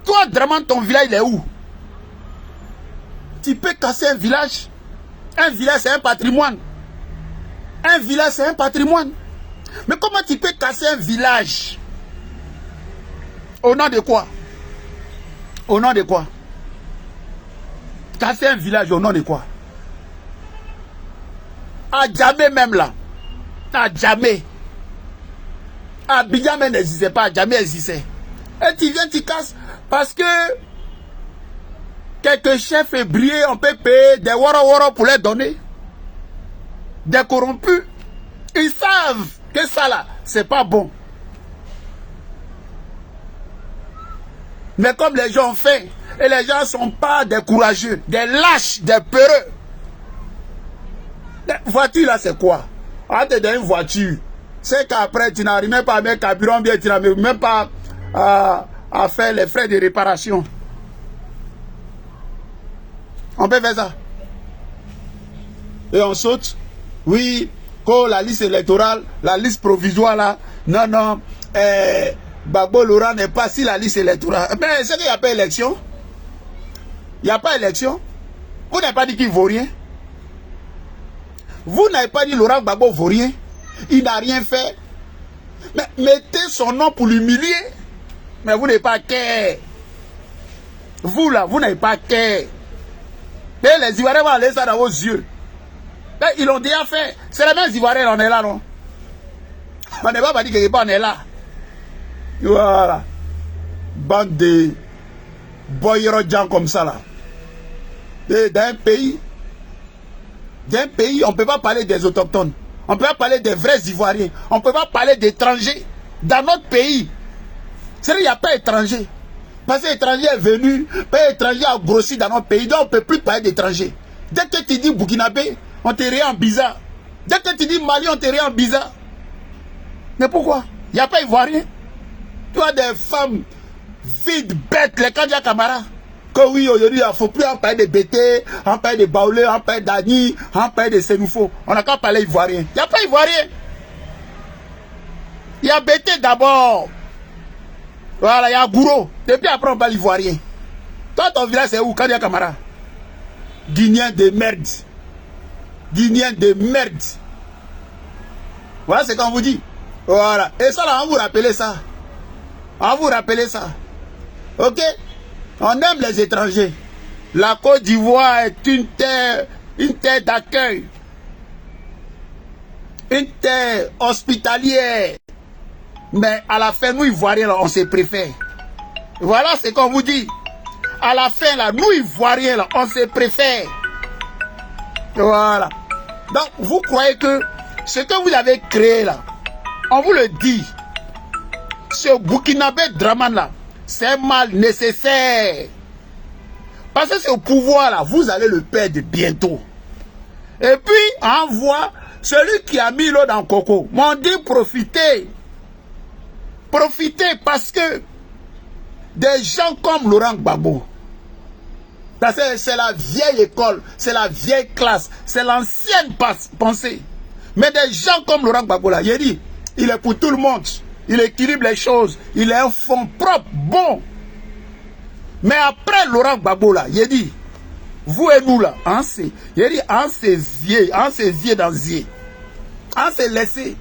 Toi, Draman, ton village, il est où? Tu peux casser un village. Un village, c'est un patrimoine. Un village, c'est un patrimoine. Mais comment tu peux casser un village? Au nom de quoi? Au nom de quoi? Casser un village au nom de quoi? À jamais même là. À jamais. Abidjan même n'existait pas, jamais existait. Et tu viens, tu casses. Parce que quelques chefs ébriés, on peut payer des woro pour les donner. Des corrompus. Ils savent que ça là, c'est pas bon. Mais comme les gens ont fait, et les gens ne sont pas des courageux, des lâches, des peureux. La voiture là, c'est quoi? On te donne une voiture. C'est qu'après, tu n'arrives même pas à mettre carburant bien, tu n'arrives même pas à faire les frais de réparation. On peut faire ça. Et on saute. Oui, quand la liste électorale, la liste provisoire là, non, Gbagbo Laurent n'est pas si la liste électorale. Mais c'est qu'il n'y a pas élection. Il n'y a pas élection. Vous n'avez pas dit qu'il ne vaut rien. Vous n'avez pas dit Laurent Gbagbo vaut rien. Il n'a rien fait. Mais mettez son nom pour l'humilier. Mais vous n'avez pas qu'à. Vous là, vous n'avez pas qu'à. Mais les Ivoiriens vont aller ça dans vos yeux. Mais ils l'ont déjà fait. C'est les mêmes Ivoiriens, on est là, non? On n'est pas dit que on est là. Voilà. Bande de boyros comme ça là. D'un pays, on ne peut pas parler des autochtones. On ne peut pas parler des vrais Ivoiriens. On ne peut pas parler d'étrangers. Dans notre pays, c'est-à-dire qu'il n'y a pas d'étrangers. Parce que l'étranger est venu, l'étranger a grossi dans notre pays, donc on ne peut plus parler d'étrangers. Dès que tu dis Burkinabé, on te rit en bizarre. Dès que tu dis Mali, on te rit en bizarre. Mais pourquoi? Il n'y a pas Ivoirien. Tu as des femmes vides, bêtes, les Kandia Kamara. Que oui, aujourd'hui, il ne faut plus en parler de Bété, en parler de Baoulé, en parler d'Ani, en parler de Sénoufo. On n'a qu'à parler Ivoirien. Il n'y a pas Ivoirien. Il y a Bété d'abord. Voilà, il y a Gouro. Depuis après, on parle Ivoirien. Toi, ton village, c'est où? Kandia Kamara. Guinéen de merde. Guinéen de merde. Voilà ce qu'on vous dit. Voilà. Et ça, là, on vous rappelle ça. On vous rappelle ça. Ok? On aime les étrangers. La Côte d'Ivoire est une terre d'accueil. Une terre hospitalière. Mais à la fin, nous, Ivoiriens, là, on se préfère. Voilà ce qu'on vous dit. À la fin, là, nous, Ivoiriens, là, on se préfère. Voilà. Donc, vous croyez que ce que vous avez créé, là, on vous le dit. Ce Burkinabé Draman, là, c'est un mal nécessaire. Parce que c'est au pouvoir, là, vous allez le perdre bientôt. Et puis, on voit celui qui a mis l'eau dans le coco. M'ont dit profitez. Profitez parce que des gens comme Laurent Gbagbo, parce que c'est la vieille école, c'est la vieille classe, c'est l'ancienne pensée. Mais des gens comme Laurent Gbagbo, là, il dit, il est pour tout le monde. Il équilibre les choses. Il est un fond propre, bon. Mais après Laurent Gbagbo, là, il dit, vous et nous, là, il dit, on s'est vieux dans zier. On s'est laissé.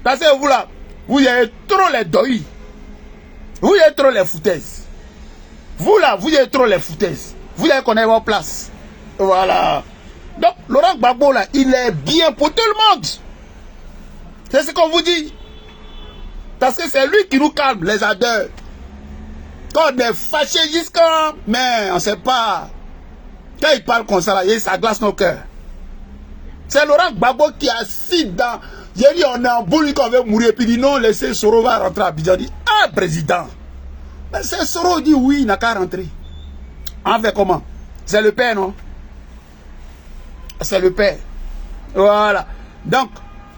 Parce que vous, là, vous avez trop les doïs. Vous avez trop les foutaises. Vous, là, vous avez trop les foutaises. Vous avez connaître vos places. Voilà. Donc, Laurent Gbagbo, là, il est bien pour tout le monde. C'est ce qu'on vous dit. Parce que c'est lui qui nous calme, les adeurs. Quand on est fâché jusqu'à... Mais on ne sait pas. Quand il parle comme ça, là, ça glace nos cœurs. C'est Laurent Gbagbo qui est assis dans... J'ai dit, on est en boule, qu'on veut mourir. Puis il dit, non, laissez Soro va rentrer à Abidjan. Il dit, ah, président. Mais c'est Soro, il dit, oui, il n'a qu'à rentrer. En fait, comment? C'est le père, non? C'est le père. Voilà. Donc,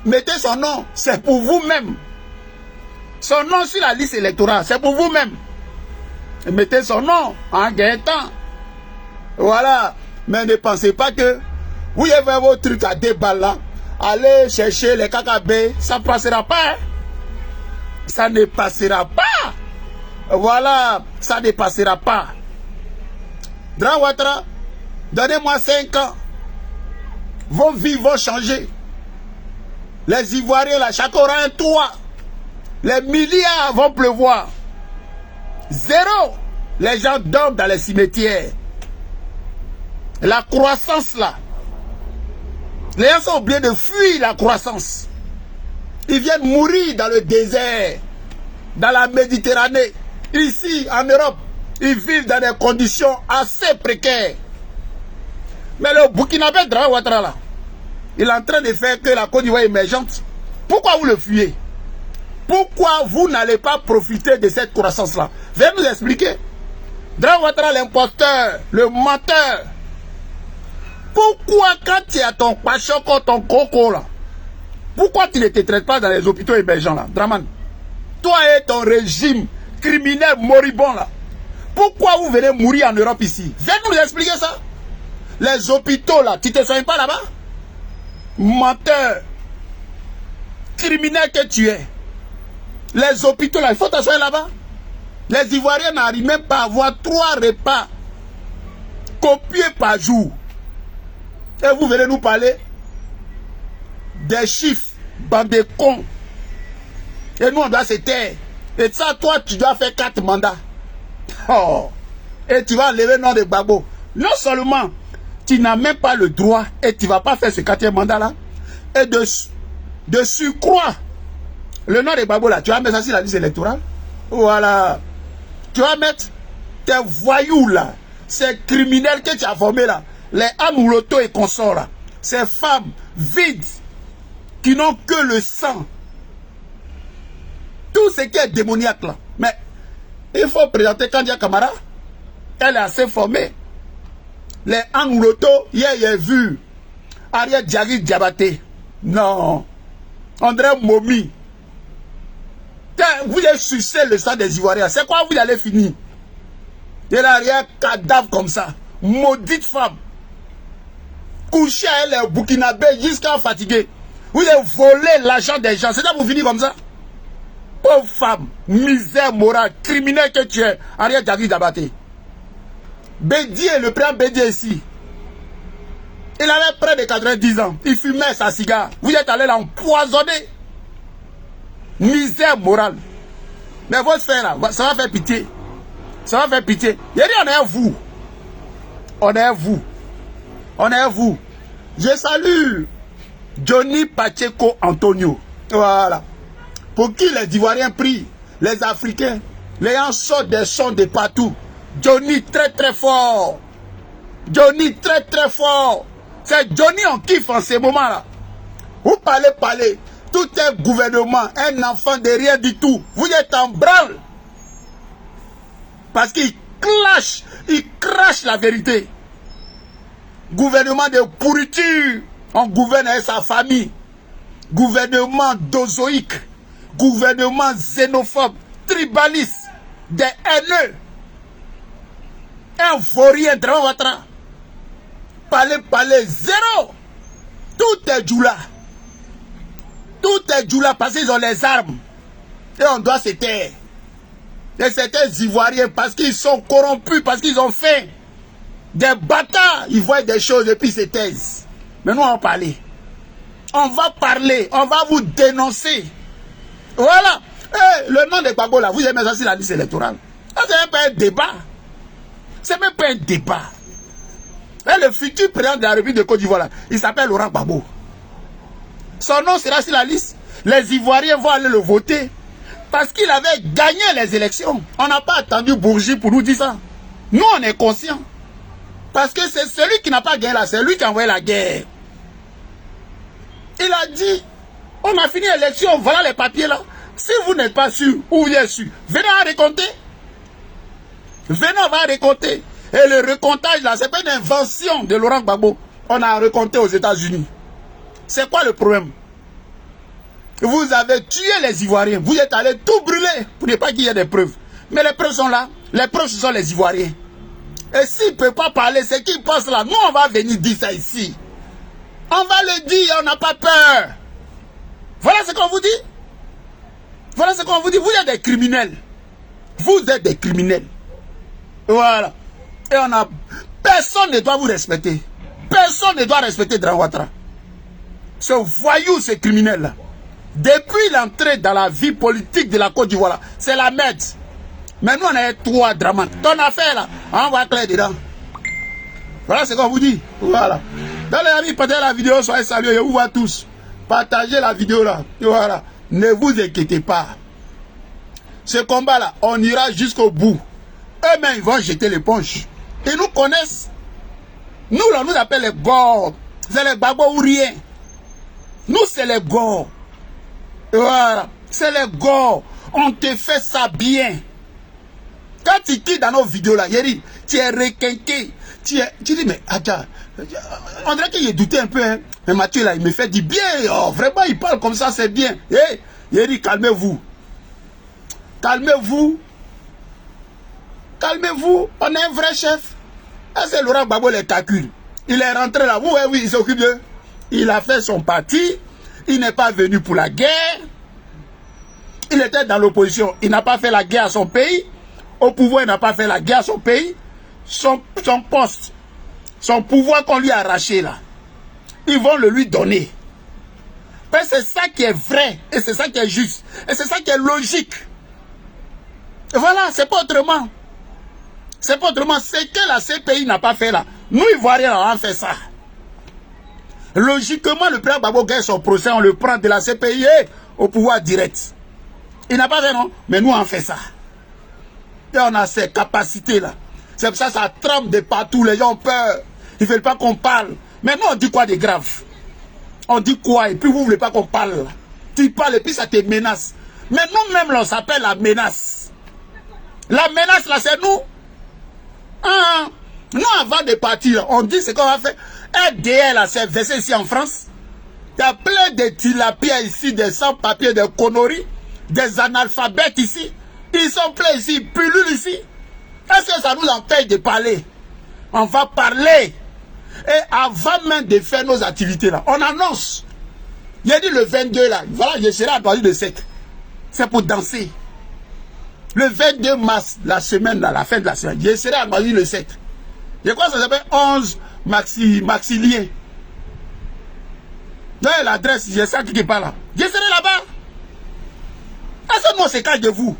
mettez son nom, c'est pour vous-même. Son nom sur la liste électorale, c'est pour vous-même. Mettez son nom en gain-temps. Voilà. Mais ne pensez pas que vous avez vos trucs à déballer là. Allez chercher les KKB, ça ne passera pas. Ça ne passera pas. Voilà, ça ne passera pas. Grand Ouattara, donnez-moi 5 ans. Vos vies vont changer. Les Ivoiriens, là, chacun aura un toit. Les milliards vont pleuvoir. 0. Les gens dorment dans les cimetières. La croissance, là. Les gens sont obligés de fuir la croissance. Ils viennent mourir dans le désert, dans la Méditerranée. Ici, en Europe, ils vivent dans des conditions assez précaires. Mais le Burkinabé Dra Ouattara, là, il est en train de faire que la Côte d'Ivoire est émergente. Pourquoi vous le fuyez? Pourquoi vous n'allez pas profiter de cette croissance-là? Veuillez nous expliquer. Dra Ouattara, l'imposteur, le menteur. Pourquoi quand tu as ton pachoko, ton coco là, pourquoi tu ne te traites pas dans les hôpitaux émergents là, Draman? Toi et ton régime criminel moribond là, pourquoi vous venez mourir en Europe ici? Viens nous expliquer ça. Les hôpitaux là, tu ne te soignes pas là-bas? Menteur, criminel que tu es. Les hôpitaux là, il faut t'asseoir là-bas. Les Ivoiriens n'arrivent même pas à avoir 3 repas copiés par jour. Et vous venez nous parler des chiffres, bande de cons. Et nous, on doit se taire. Et ça, toi, tu dois faire 4 mandats. Oh. Et tu vas lever le nom de Gbagbo. Non seulement, tu n'as même pas le droit et tu ne vas pas faire ce 4e mandat-là. Et de surcroît, le nom de Gbagbo, là, tu vas mettre ça sur la liste électorale. Voilà. Tu vas mettre tes voyous, là, ces criminels que tu as formés, là. Les Amouloto et consorts là, ces femmes vides qui n'ont que le sang. Tout ce qui est démoniaque là. Mais il faut présenter Kandia Kamara. Elle est assez formée. Les Amouloto, hier j'ai vu Ariel Djagi Diabaté. Non. André Momi. Vous avez sucé le sang des Ivoiriens. C'est quoi vous allez finir? Il y a rien cadavre comme ça. Maudite femme. Coucher à elle, Burkinabé, jusqu'à fatiguer. Vous avez volé l'argent des gens. C'est ça pour finir comme ça? Pauvre femme, misère morale, criminel que tu es, Ariel Djagi Diabaté. Bédier, le président Bédier ici. Il avait près de 90 ans. Il fumait sa cigare. Vous êtes allé l'empoisonner. Misère morale. Mais votre frère là, ça va faire pitié. Ça va faire pitié. Il dit on est à vous. On est à vous. On est à vous. Je salue Johnny Pacheco Antonio. Voilà. Pour qui les Ivoiriens prient, les Africains, les gens sortent des sons de partout. Johnny très très fort. Johnny très très fort. C'est Johnny en kiffe en ce moment-là. Vous parlez. Tout est gouvernement, un enfant de rien du tout. Vous êtes en branle. Parce qu'il crache la vérité. Gouvernement de pourriture. On gouverne avec sa famille. Gouvernement dozoïque. Gouvernement xénophobe. Tribaliste. Des haineux. Un vaurien. Parler. Zéro. Tout est Djoula. Tout est Djoula parce qu'ils ont les armes. Et on doit se taire. Et certains Ivoiriens, parce qu'ils sont corrompus, parce qu'ils ont faim. Des bâtards, ils voient des choses et puis ils se taisent. Mais nous, on va parler. On va parler. On va vous dénoncer. Voilà. Et le nom de Gbagbo, là, vous aimez ça sur la liste électorale. Ça, c'est même pas un débat. C'est même pas un débat. Et le futur président de la République de Côte d'Ivoire, là, il s'appelle Laurent Gbagbo. Son nom sera sur la liste. Les Ivoiriens vont aller le voter. Parce qu'il avait gagné les élections. On n'a pas attendu Bourgi pour nous dire ça. Nous, on est conscients. Parce que c'est celui qui n'a pas gagné là, c'est lui qui a envoyé la guerre. Il a dit, on a fini l'élection, voilà les papiers là. Si vous n'êtes pas sûr, ou vous êtes sûr, venez à récompter. Venez, on va récompter. Et le recomptage là, c'est pas une invention de Laurent Gbagbo. On a recompté aux États-Unis. C'est quoi le problème? Vous avez tué les Ivoiriens. Vous êtes allés tout brûler pour ne pas qu'il y ait des preuves. Mais les preuves sont là. Les preuves, ce sont les Ivoiriens. Et s'il ne peut pas parler, c'est qu'il pense là. Nous, on va venir dire ça ici. On va le dire, on n'a pas peur. Voilà ce qu'on vous dit. Voilà ce qu'on vous dit. Vous êtes des criminels. Vous êtes des criminels. Voilà. Et on a... Personne ne doit vous respecter. Personne ne doit respecter Dran Ouattara. Ce voyou, ce criminel-là. Depuis l'entrée dans la vie politique de la Côte d'Ivoire, c'est la merde. Mais nous, on est trois Draman. Ton affaire, là, on va clair dedans. Voilà ce qu'on vous dit. Voilà. Dans les amis, partagez la vidéo, soyez salués. Je vous vois tous. Partagez la vidéo, là. Voilà. Ne vous inquiétez pas. Ce combat-là, on ira jusqu'au bout. Eux-mêmes, ils vont jeter l'éponge. Ils nous connaissent. Nous, là, nous appelle les gords. C'est les babos ou rien. Nous, c'est les gords. Voilà. C'est les gords. On te fait ça bien. Quand tu quittes dans nos vidéos là, Yeri, tu es requinqué. Tu dis, mais Adja, on dirait qu'il est douté un peu. Hein. Mais Mathieu là, il me fait du bien. Oh, vraiment, il parle comme ça, c'est bien. Hey, Yeri, calmez-vous. Calmez-vous. Calmez-vous. On est un vrai chef. C'est Laurent Gbagbo les calculs. Il est rentré là. Oui, il s'occupe de. Il a fait son parti. Il n'est pas venu pour la guerre. Il était dans l'opposition. Il n'a pas fait la guerre à son pays. Au pouvoir, il n'a pas fait la guerre à son pays. Son poste, son pouvoir qu'on lui a arraché là, ils vont le lui donner. C'est ça qui est vrai. Et c'est ça qui est juste. Et c'est ça qui est logique. Et voilà, c'est pas autrement. C'est pas autrement. C'est que la CPI n'a pas fait là. Nous, Ivoiriens, on a fait ça. Logiquement, le président Gbagbo gagne son procès, on le prend de la CPI au pouvoir direct. Il n'a pas fait, non? Mais nous, on fait ça. Et on a ces capacités-là. C'est pour ça que ça tremble de partout. Les gens ont peur. Ils ne veulent pas qu'on parle. Mais nous, on dit quoi de grave? On dit quoi? Et puis, vous ne voulez pas qu'on parle. Tu parles et puis ça te menace. Mais nous-mêmes, on s'appelle la menace. La menace, là, c'est nous. Ah, nous, avant de partir, on dit ce qu'on va faire. RDL, là, c'est versé ici en France. Il y a plein de tilapiens ici, des sans-papiers, des conneries, des analphabètes ici. Ils sont pleins ici, ils pullulent ici. Est-ce que ça nous empêche de parler? On va parler. Et avant même de faire nos activités là, on annonce. Il a dit le 22 là, voilà, je serai à Noisy le 7. C'est pour danser. Le 22 mars, la semaine là, la fin de la semaine, je serai à Noisy le 7. Je crois que ça s'appelle 11 Maxilien. Dans l'adresse, j'ai ça qui parle là. Je serai là-bas. Est-ce que nous on se cache de vous?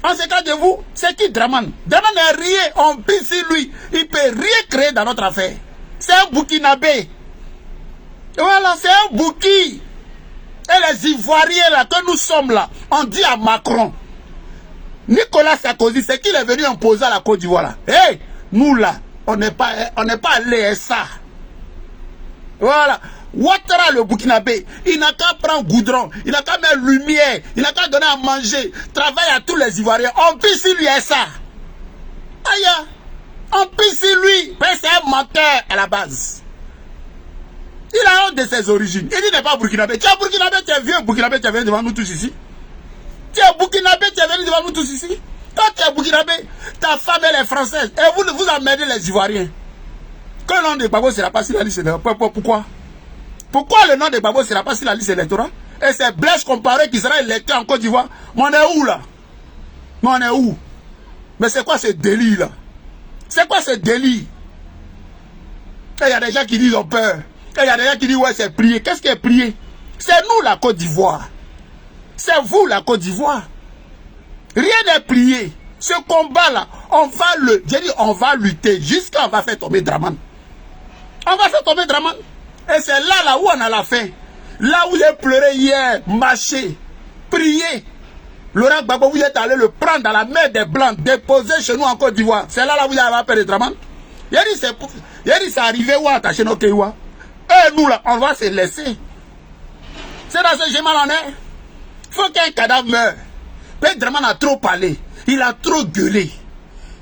On se cache de vous? C'est qui Draman? Draman n'est rien, on pisse sur lui. Il ne peut rien créer dans notre affaire. C'est un Burkinabé. Voilà, c'est un Bouki. Et les Ivoiriens là, que nous sommes là, on dit à Macron, Nicolas Sarkozy, c'est qu'il est venu imposer à la Côte d'Ivoire là. Hey, nous là, on n'est pas allé ça. Voilà. Ouattara le Burkinabé, il n'a qu'à prendre goudron, il n'a qu'à mettre lumière, il n'a qu'à donner à manger, travailler à tous les Ivoiriens. On pisse sur lui et ça. Aïe, on pisse sur lui. C'est un menteur à la base. Il a honte de ses origines. Il dit qu'il n'est pas Burkinabé. Tu es Burkinabé, tu es vieux Burkinabé, tu es venu devant nous tous ici. Tu es Burkinabé, tu es venu devant nous tous ici. Toi, tu es Burkinabé, ta femme elle est française. Et vous emmerdez les Ivoiriens. Que le nom de Gbagbo sera pas sur la liste électorale. Pourquoi? Pourquoi le nom de Gbagbo sera pas sur la liste électorale? Et c'est Blaise Compaoré qui sera électeur en Côte d'Ivoire. Mais on est où là? Mais on est où? Mais c'est quoi ce délit là? C'est quoi ce délit? Et il y a des gens qui disent ont peur. Et il y a des gens qui disent ouais c'est prié. Qu'est-ce qui est prié? C'est nous la Côte d'Ivoire. C'est vous la Côte d'Ivoire. Rien n'est prié. Ce combat là, on va lutter jusqu'à on va faire tomber Draman. On va faire tomber Draman. Et c'est là où on a la faim. Là où j'ai pleuré hier, marché, prié. Laurent Gbagbo, vous êtes allé le prendre dans la mer des Blancs, déposer chez nous en Côte d'Ivoire. C'est là où vous avez appelé Draman. Il a dit c'est arrivé où attacher nos Kéwa. Et nous là, on va se laisser. C'est dans ce schéma là, on est. Il faut qu'un cadavre meure. Père Draman a trop parlé. Il a trop gueulé.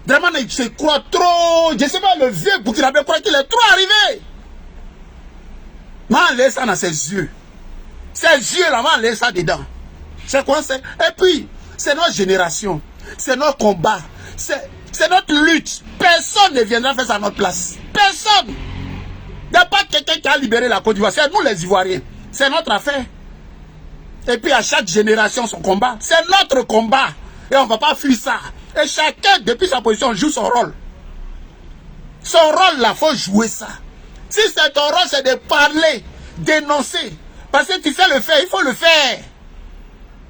Draman il se croit trop. Je sais pas, le vieux Burkinabé croit qu'il est trop arrivé. Mais on laisse ça dans ses yeux. Ses yeux là, on laisse ça dedans. C'est quoi c'est? Et puis, c'est notre génération. C'est notre combat. C'est notre lutte. Personne ne viendra faire ça à notre place. Personne. Il n'y a pas quelqu'un qui a libéré la Côte d'Ivoire. C'est nous les Ivoiriens. C'est notre affaire. Et puis à chaque génération son combat. C'est notre combat. Et on ne va pas fuir ça. Et chacun, depuis sa position, joue son rôle. Son rôle là, il faut jouer ça. Si c'est ton rôle, c'est de parler, dénoncer. Parce que tu sais le faire, il faut le faire.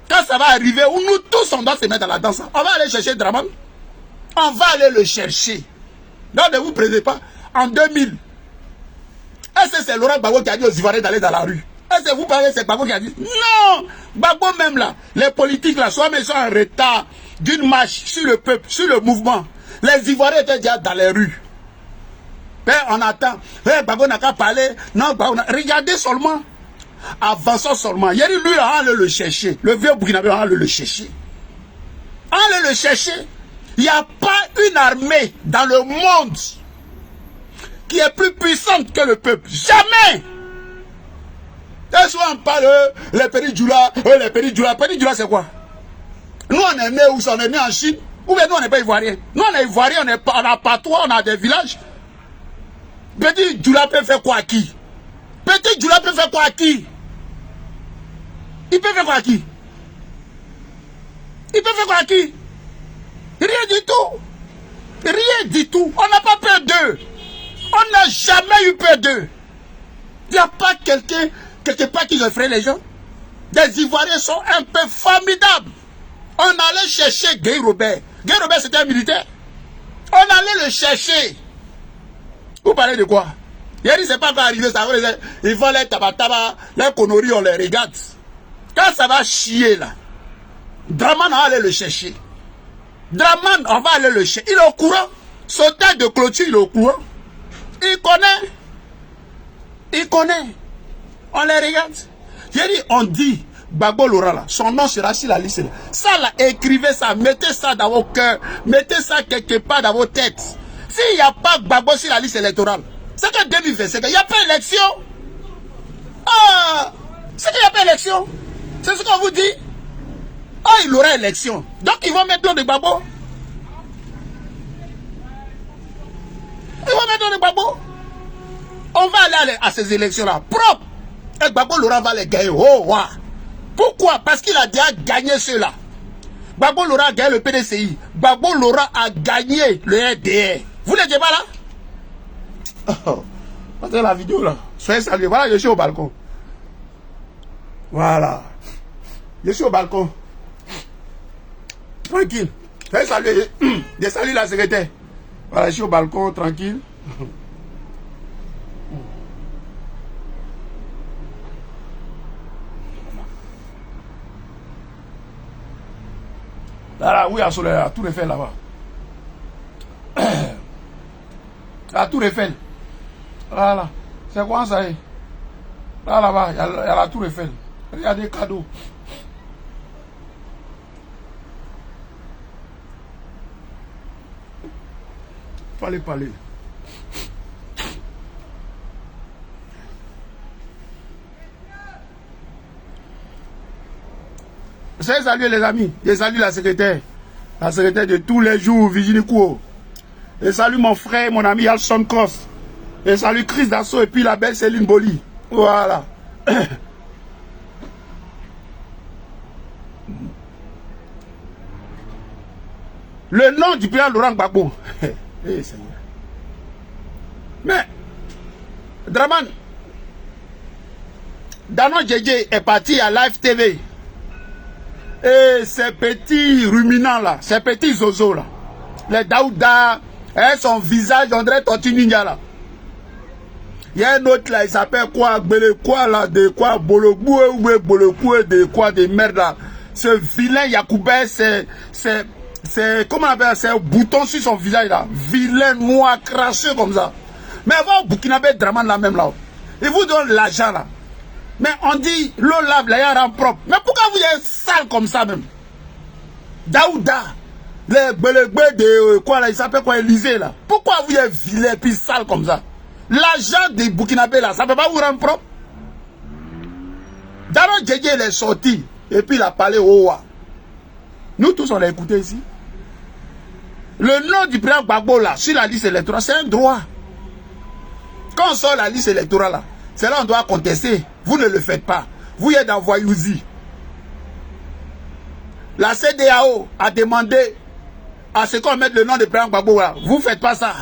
Quand ça va arriver, où nous tous on doit se mettre dans la danse. On va aller chercher Draman. On va aller le chercher. Donc ne vous prenez pas. En 2000, est-ce que c'est Laurent Gbagbo qui a dit aux Ivoiriens d'aller dans la rue? Est-ce que vous parlez, c'est Gbagbo qui a dit? Non! Gbagbo même là, les politiques là, soit ils sont en retard d'une marche sur le peuple, sur le mouvement. Les Ivoiriens étaient déjà dans les rues. Ben, on attend. Gbagbo n'a qu'à parler. Non, Gbagbo n'a... Regardez seulement. Avançons seulement. Il y a lui, on allait le chercher. Le vieux Burkinabé, on allait le chercher. On allait le chercher. Il n'y a pas une armée dans le monde qui est plus puissante que le peuple. Jamais! Et soit on parle, les Péridjoula, les Péridjoula. Péridjoula, c'est quoi? Nous, on est nés où? On est nés en Chine? Ou bien nous, on n'est pas Ivoiriens? Nous, on est Ivoiriens, on a patois, on a des villages. Petit Djoula peut faire quoi à qui? Petit Djoula peut faire quoi à qui? Il peut faire quoi à qui? Il peut faire quoi à qui? Rien du tout. Rien du tout. On n'a pas peur d'eux. On n'a jamais eu peur d'eux. Il n'y a pas quelqu'un, quelque part qui effraie les gens. Des Ivoiriens sont un peu formidables. On allait chercher Guy Robert. Guy Robert, c'était un militaire. On allait le chercher. Vous parlez de quoi? Il a dit, c'est pas encore arrivé, ça va, ils vont les tabataba, les conneries, on les regarde. Quand ça va chier là, Draman, on va aller le chercher. Draman, on va aller le chercher. Il est au courant. Son tête de clôture, il est au courant. Il connaît. Il connaît. On les regarde. J'ai dit, on dit, Gbagbo Laurent là, son nom sera sur la liste. Ça là, écrivez ça, mettez ça dans vos cœurs, mettez ça quelque part dans vos têtes. S'il n'y a pas Gbagbo sur la liste électorale, c'est que 2025, il n'y a pas d'élection. Ah, c'est qu'il n'y a pas d'élection. C'est ce qu'on vous dit. Ah, il aura élection. Donc ils vont mettre l'eau de Gbagbo. Ils vont mettre l'eau de Gbagbo. On va aller à ces élections-là propres. Et Gbagbo Laurent va les gagner. Oh, wow. Pourquoi? Parce qu'il a déjà gagné ceux-là. Gbagbo Laurent a gagné le PDCI. Gbagbo Laurent a gagné le RDR. Vous ne l'êtes pas là? Oh, regardez la vidéo là. Soyez salués. Voilà, je suis au balcon. Voilà. Je suis au balcon. Tranquille. Soyez salués. Je salue la secrétaire. Voilà, je suis au balcon, tranquille. Là, oui, à la Tour Eiffel là-bas. La Tour Eiffel. Voilà. C'est quoi ça? Là-bas, il y a la Tour Eiffel. Il y a des cadeaux. Fallait parler. Salut les amis. Je salue la secrétaire. La secrétaire de tous les jours, Virginie Kouo. Je salue mon frère, mon ami Alson Cross. Je salue Chris Dassault et puis la belle Céline Boli. Voilà. Le nom du président Laurent Gbagbo. Mais, Draman, Danon Djedje est parti à Live TV. Et ces petits ruminants là, ces petits zozos là, les Daouda, son visage, on dirait Tortue Ninja là. Il y a un autre là, il s'appelle quoi, quoi là, de quoi, Bolobou, de quoi, de merde là. Ce vilain Yacoubé, c'est, comment on appelle, c'est un bouton sur son visage là. Vilain, noir, crasseux comme ça. Mais avant, Burkinabé Draman là même là. Il vous donne l'argent là. Mais on dit, l'eau lave, la rend propre. Mais pourquoi vous êtes sale comme ça même? Daouda, les de quoi là, il s'appelle quoi, Élysée là. Pourquoi vous êtes vilain puis sale comme ça? L'argent des Burkinabés là, ça ne peut pas vous rendre propre. Daro Djedje il est sorti et puis il a parlé au roi. Nous tous on l'a écouté ici. Le nom du président Gbagbo là, sur la liste électorale, c'est un droit. Quand on sort la liste électorale là, c'est là on doit contester. Vous ne le faites pas. Vous êtes dans voyousie. La CEDEAO a demandé à ce qu'on mette le nom de président Gbagbo là. Vous ne faites pas ça.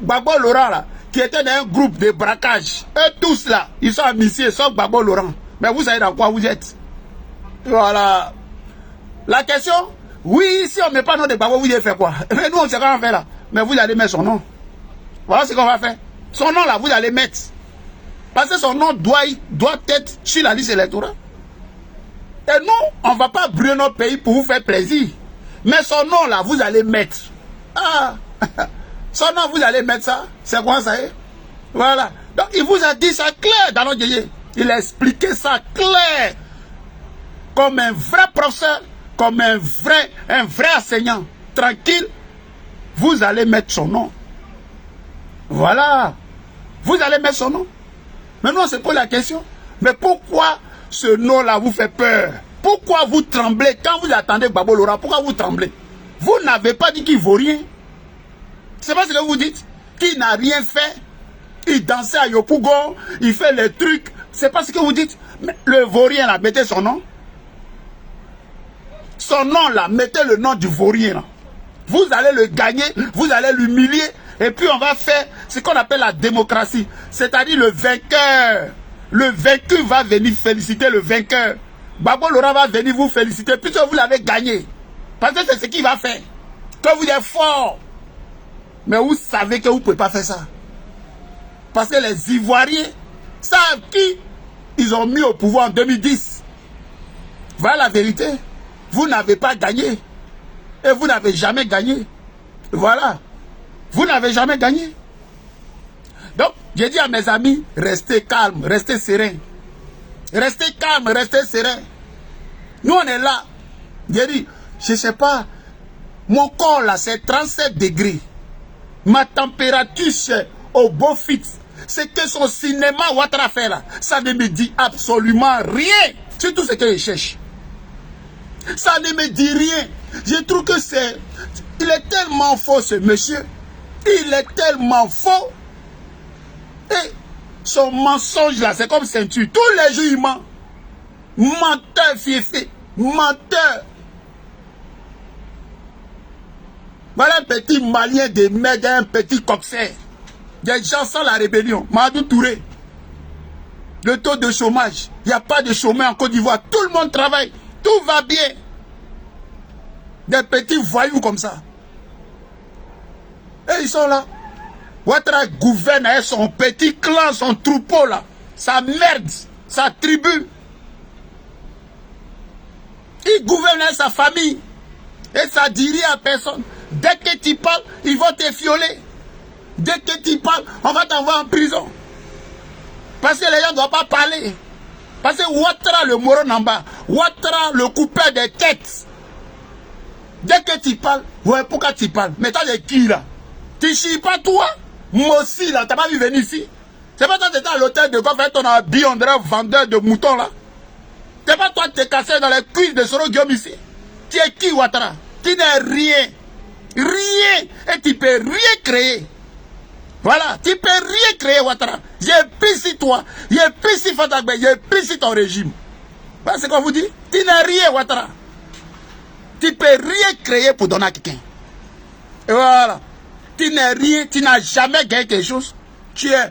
Gbagbo Laurent là, qui était dans un groupe de braquage. Eux tous là, ils sont amitiés, sauf Gbagbo Laurent. Mais vous savez dans quoi vous êtes. Voilà. La question, oui, si on ne met pas le nom de Gbagbo, vous allez faire quoi? Mais nous, on sait quoi on fait là. Mais vous allez mettre son nom. Voilà ce qu'on va faire. Son nom là, vous allez mettre. Parce que son nom doit être sur la liste électorale. Et nous, on ne va pas brûler notre pays pour vous faire plaisir. Mais son nom là, vous allez mettre. Ah, son nom, vous allez mettre ça. C'est quoi ça? Voilà. Donc, il vous a dit ça clair dans notre Djedje. Il a expliqué ça clair. Comme un vrai professeur, comme un vrai enseignant. Tranquille. Vous allez mettre son nom. Voilà. Vous allez mettre son nom. Maintenant, on se pose la question. Mais pourquoi ce nom-là vous fait peur? Pourquoi vous tremblez quand vous attendez Gbagbo Laurent? Pourquoi vous tremblez? Vous n'avez pas dit qu'il ne vaut rien. C'est pas ce que vous dites. Qu'il n'a rien fait. Il dansait à Yopougon. Il fait les trucs. C'est pas ce que vous dites. Mais le vaurien là, mettez son nom. Son nom là, mettez le nom du vaurien là. Vous allez le gagner. Vous allez l'humilier. Et puis on va faire ce qu'on appelle la démocratie. C'est-à-dire le vainqueur. Le vaincu va venir féliciter le vainqueur. Gbagbo Laurent va venir vous féliciter puisque vous l'avez gagné. Parce que c'est ce qu'il va faire. Que vous êtes fort. Mais vous savez que vous ne pouvez pas faire ça. Parce que les Ivoiriens savent qui ils ont mis au pouvoir en 2010. Voilà la vérité. Vous n'avez pas gagné. Et vous n'avez jamais gagné. Voilà. Vous n'avez jamais gagné. Donc, j'ai dit à mes amis, restez calmes, restez sereins. Restez calmes, restez sereins. Nous, on est là. J'ai dit, je ne sais pas, mon corps là, c'est 37 degrés. Ma température, c'est au beau fixe. C'est que son cinéma Ouattara fait là, ça ne me dit absolument rien. C'est tout ce que je cherche. Ça ne me dit rien. Je trouve que c'est... Il est tellement faux ce monsieur. Il est tellement faux. Et son mensonge là, c'est comme ceinture. Tous les jours, il ment. Menteur fiefé. Menteur. Voilà un petit malien de merde, un petit coxer. Des gens sans la rébellion. Mamadou Touré. Le taux de chômage. Il n'y a pas de chômage en Côte d'Ivoire. Tout le monde travaille. Tout va bien. Des petits voyous comme ça. Et ils sont là. Ouattara gouverne avec son petit clan, son troupeau là. Sa merde, sa tribu. Il gouverne avec sa famille. Et ça ne dit rien à personne. Dès que tu parles, ils vont te violer. Dès que tu parles, on va t'envoyer en prison. Parce que les gens ne doivent pas parler. Parce que Ouattara, le moron en bas. Ouattara, le coupeur des têtes. Dès que tu parles, ouais, pourquoi tu parles? Mais t'as des qui là? Tu chies pas toi? Moi aussi là, t'as pas vu venir ici? C'est pas toi qui étais à l'hôtel de quoi faire ton habit, on dirait vendeur de moutons là? C'est pas toi qui t'es cassé dans les cuisses de Soro Guillaume ici? Tu es qui Ouattara? Tu n'es rien. Rien. Et tu peux rien créer. Voilà, tu peux rien créer Ouattara. J'ai pris si toi, j'ai pris si Fatagbe, j'ai pris si ton régime. Voilà ce qu'on vous dit. Tu n'es rien Ouattara. Tu peux rien créer pour donner à quelqu'un. Et voilà. Tu n'es rien, tu n'as jamais gagné quelque chose. Tu es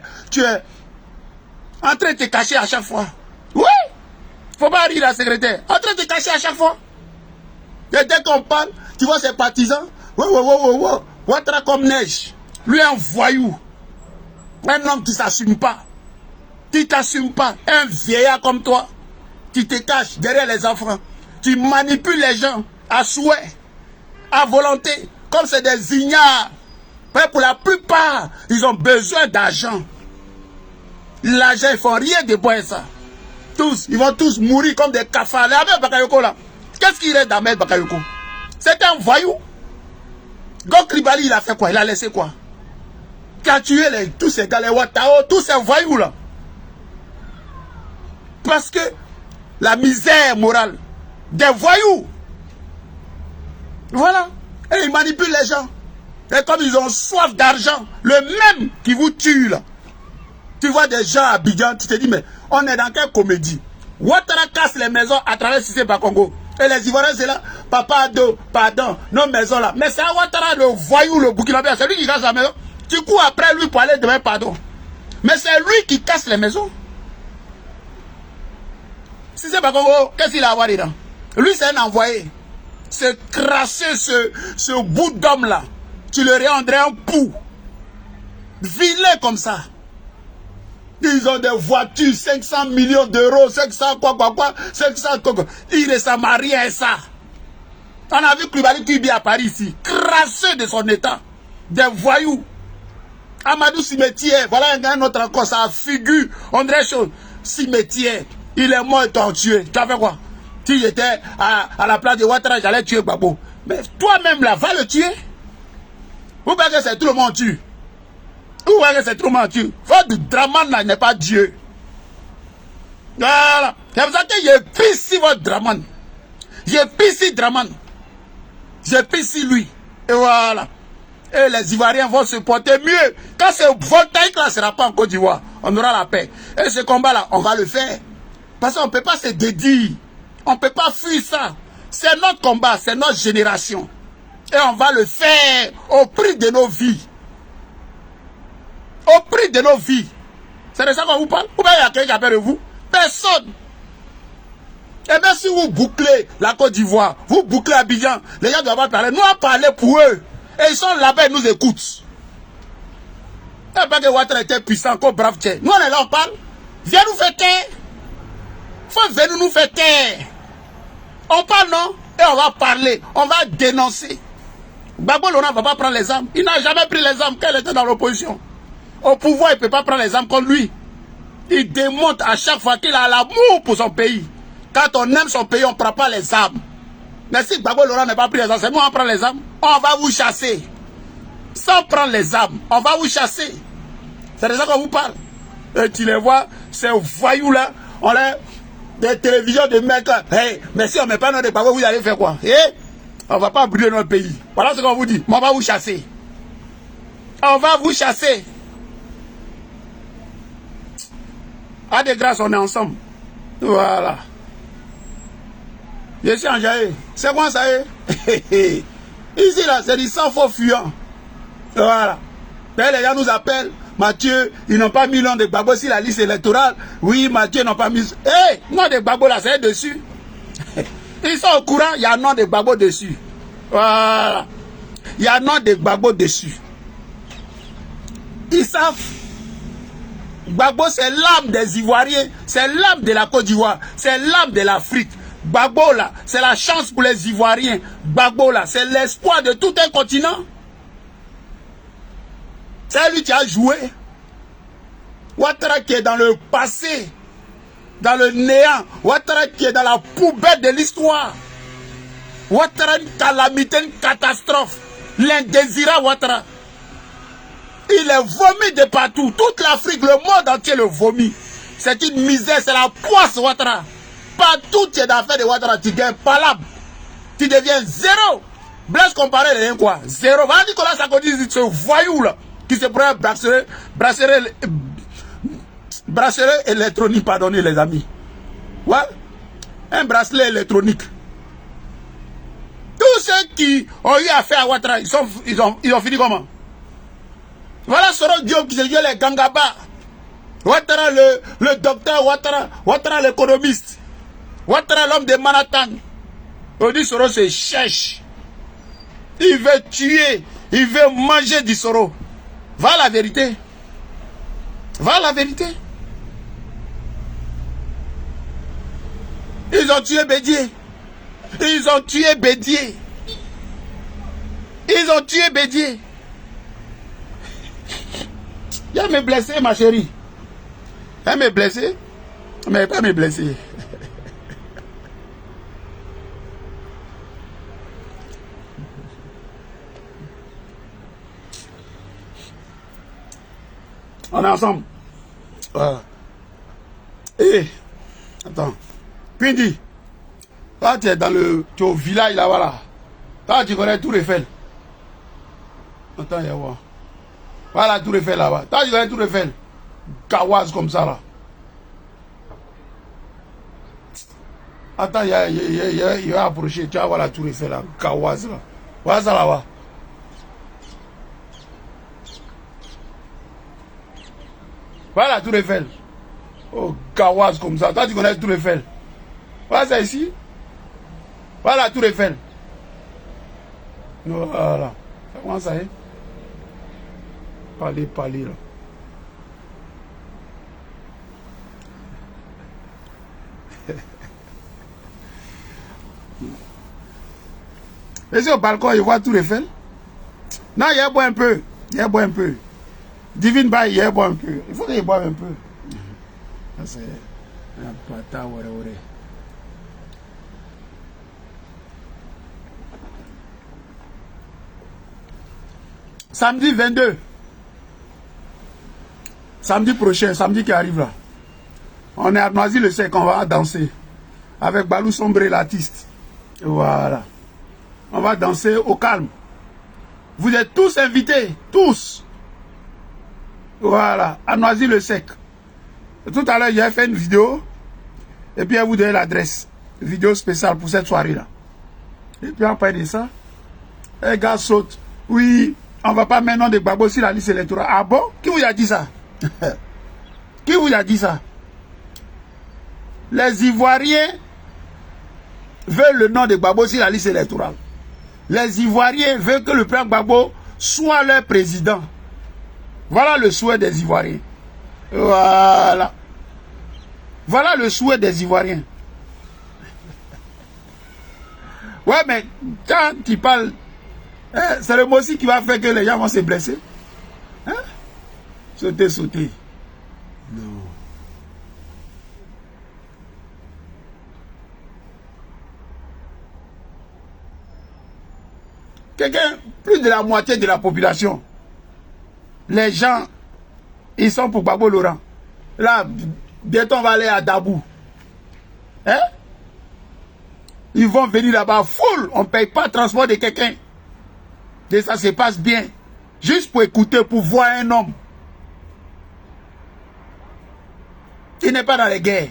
en train de te cacher à chaque fois. Oui. Faut pas rire la secrétaire. En train de te cacher à chaque fois. Et dès qu'on parle, tu vois ses partisans. Ouattara comme neige. Lui un voyou. Un homme qui ne s'assume pas. Tu t'assumes pas. Un vieillard comme toi. Tu te caches derrière les enfants. Tu manipules les gens à souhait. À volonté. Comme c'est des ignares. Mais pour la plupart, ils ont besoin d'argent. L'argent, ils font rien de bon ça. Tous, ils vont tous mourir comme des cafards. Les Ahmed Bakayoko là, qu'est-ce qu'il reste d'Ahmed Bakayoko? C'est un voyou. Gok Ribali, il a fait quoi? Il a laissé quoi? Qui a tué tous ces gars, les Watao, tous ces voyous là. Parce que la misère morale des voyous. Voilà. Et ils manipulent les gens. Et comme ils ont soif d'argent, le même qui vous tue là. Tu vois des gens à Abidjan, tu te dis, mais on est dans quelle comédie? Ouattara casse les maisons à travers Cissé Bakongo. Et les Ivoiriens, c'est là, papa Ado, pardon, nos maisons là. Mais c'est Ouattara, le voyou, le Burkinabé, c'est lui qui casse la maison. Tu cours après lui pour aller demander pardon. Mais c'est lui qui casse les maisons. Cissé Bakongo, qu'est-ce qu'il a à voir dedans? Lui, c'est un envoyé. C'est crasser ce bout d'homme là. Tu le rendrais un pou. Vilain comme ça. Ils ont des voitures, 500 millions d'euros, 500 quoi, 500 quoi. Il ne s'en a rien à ça. On a vu Koulibaly qui vit à Paris ici, crassé de son état. Des voyous. Amadou Cimetière, voilà un autre encore, ça figure. On dirait chose. Cimetière, il est mort et torturé. Tu as fait quoi? Si j'étais à la place de Ouattara, j'allais tuer Gbagbo. Mais toi-même là, va le tuer. Vous voyez que c'est tout le monde tue. Vous voyez que c'est tout le monde tue. Votre Draman là n'est pas Dieu. Voilà. C'est pour ça que j'ai pissé votre Draman. J'ai pissé Draman. J'ai pissé lui. Et voilà. Et les Ivoiriens vont se porter mieux. Quand ce voltaïque là ne sera pas en Côte d'Ivoire, on aura la paix. Et ce combat là, on va le faire. Parce qu'on ne peut pas se dédier. On ne peut pas fuir ça. C'est notre combat, c'est notre génération. Et on va le faire au prix de nos vies. Au prix de nos vies. C'est de ça qu'on vous parle. Ou bien il y a quelqu'un qui appelle de vous? Personne. Et même si vous bouclez la Côte d'Ivoire, vous bouclez Abidjan, les gens ne doivent pas parler. Nous on parler pour eux. Et ils sont là-bas, ils nous écoutent. Il n'y a pas que Ouattara était puissant, comme brave tchè. Nous on est là, on parle. Viens nous faire taire. Faut venir nous faire taire. On parle, non? Et on va parler. On va dénoncer. Gbagbo Laurent ne va pas prendre les armes. Il n'a jamais pris les armes quand il était dans l'opposition. Au pouvoir, il ne peut pas prendre les armes contre lui. Il démontre à chaque fois qu'il a l'amour pour son pays. Quand on aime son pays, on ne prend pas les armes. Mais si Gbagbo Laurent n'a pas pris les armes, c'est nous on prend les armes. On va vous chasser. Sans prendre les armes, on va vous chasser. C'est de ça qu'on vous parle. Et tu les vois, ces voyous-là, on a des télévisions de mecs là. Hey, mais si on ne met pas notre Gbagbo, vous allez faire quoi? On ne va pas brûler notre pays. Voilà ce qu'on vous dit. Mais on va vous chasser. On va vous chasser. À des grâces, on est ensemble. Voilà. Je suis en jaillet. C'est quoi ça? Ici, là, c'est du sang faux fuyant. Voilà. Mais les gens nous appellent. Mathieu, ils n'ont pas mis nom de Gbagbo sur la liste électorale. Oui, Mathieu n'ont pas mis. Nom de Gbagbo là, c'est dessus. Ils sont au courant, il y a nom de Gbagbo dessus. Voilà. Il y a nom de Gbagbo dessus. Ils savent. Gbagbo, c'est l'âme des Ivoiriens. C'est l'âme de la Côte d'Ivoire. C'est l'âme de l'Afrique. Gbagbo là, c'est la chance pour les Ivoiriens. Gbagbo là, c'est l'espoir de tout un continent. C'est lui qui a joué. Ouattara qui est dans le passé, dans le néant. Ouattara qui est dans la poubelle de l'histoire. Ouattara, une calamité, une catastrophe. L'indésirable Ouattara. Il est vomi de partout. Toute l'Afrique, le monde entier le vomit. C'est une misère, c'est la poisse Ouattara. Partout tu es dans l'affaire de Ouattara, tu gagnes palabre. Tu deviens zéro. Blaise comparé, rien quoi. Zéro. Voilà Nicolas Sarkozy, ce voyou là, qui se prend bracelet électronique, pardonnez les amis. Ouais. Un bracelet électronique. Tous ceux qui ont eu affaire à Ouattara, ils ont fini comment? Voilà Soro Diop qui se dit les Gangaba. Ouattara le docteur, Ouattara l'économiste. Ouattara l'homme de Manhattan. On dit Soro se cherche. Il veut tuer. Il veut manger du Soro. Va la vérité. Va la vérité. Ils ont tué Bédié. Ils ont tué Bédié. Ils ont tué Bédié. Il a me blessé, ma chérie. Elle m'est blessée, mais pas me blesser. On est ensemble. Voilà. Et, attends. Puis dit, toi tu es dans le, tu es au village là, voilà. Toi tu connais Tour Eiffel. Attends, il y a quoi? Voilà Tour Eiffel là-bas. Toi tu connais Tour Eiffel. Kawaz comme ça là. Attends, il va approcher. Tu vas voir la Tour Eiffel là. Kawaz là. Voilà ça là-bas. Voilà la Tour Eiffel. Oh, Kawaz comme ça. Toi, tu connais la Tour Eiffel. Voilà ça ici. Voilà la Tour Eiffel. Voilà. Ça commence à y parler là. Et sur le balcon, il voit Tour Eiffel. Non, il y a boire un peu. Il y a boire un peu. Divine Baye, il y a boire un peu. Il faut qu'il boive un peu. C'est un pata, ouais. Samedi 22. Samedi prochain, samedi qui arrive là. On est à Noisy-le-Sec, on va danser. Avec Balou Sombré, l'artiste. Voilà. On va danser au calme. Vous êtes tous invités, tous. Voilà, à Noisy-le-Sec. Tout à l'heure, j'ai fait une vidéo. Et puis, elle vous donne l'adresse. Vidéo spéciale pour cette soirée-là. Et puis, après de ça, les gars sautent. Oui, on ne va pas mettre nom de Gbagbo sur la liste électorale. Ah bon? Qui vous a dit ça? Qui vous a dit ça? Les Ivoiriens veulent le nom de Gbagbo sur la liste électorale. Les Ivoiriens veulent que le père Gbagbo soit leur président. Voilà le souhait des Ivoiriens. Voilà. Voilà le souhait des Ivoiriens. Ouais, mais quand tu parles, c'est le mot aussi qui va faire que les gens vont se blesser. Hein? Sauter. Non. Quelqu'un, plus de la moitié de la population, les gens, ils sont pour Gbagbo Laurent. Là, bientôt on va aller à Dabou. Hein? Ils vont venir là-bas full. On ne paye pas le transport de quelqu'un. Et ça se passe bien. Juste pour écouter, pour voir un homme qui n'est pas dans les guerres.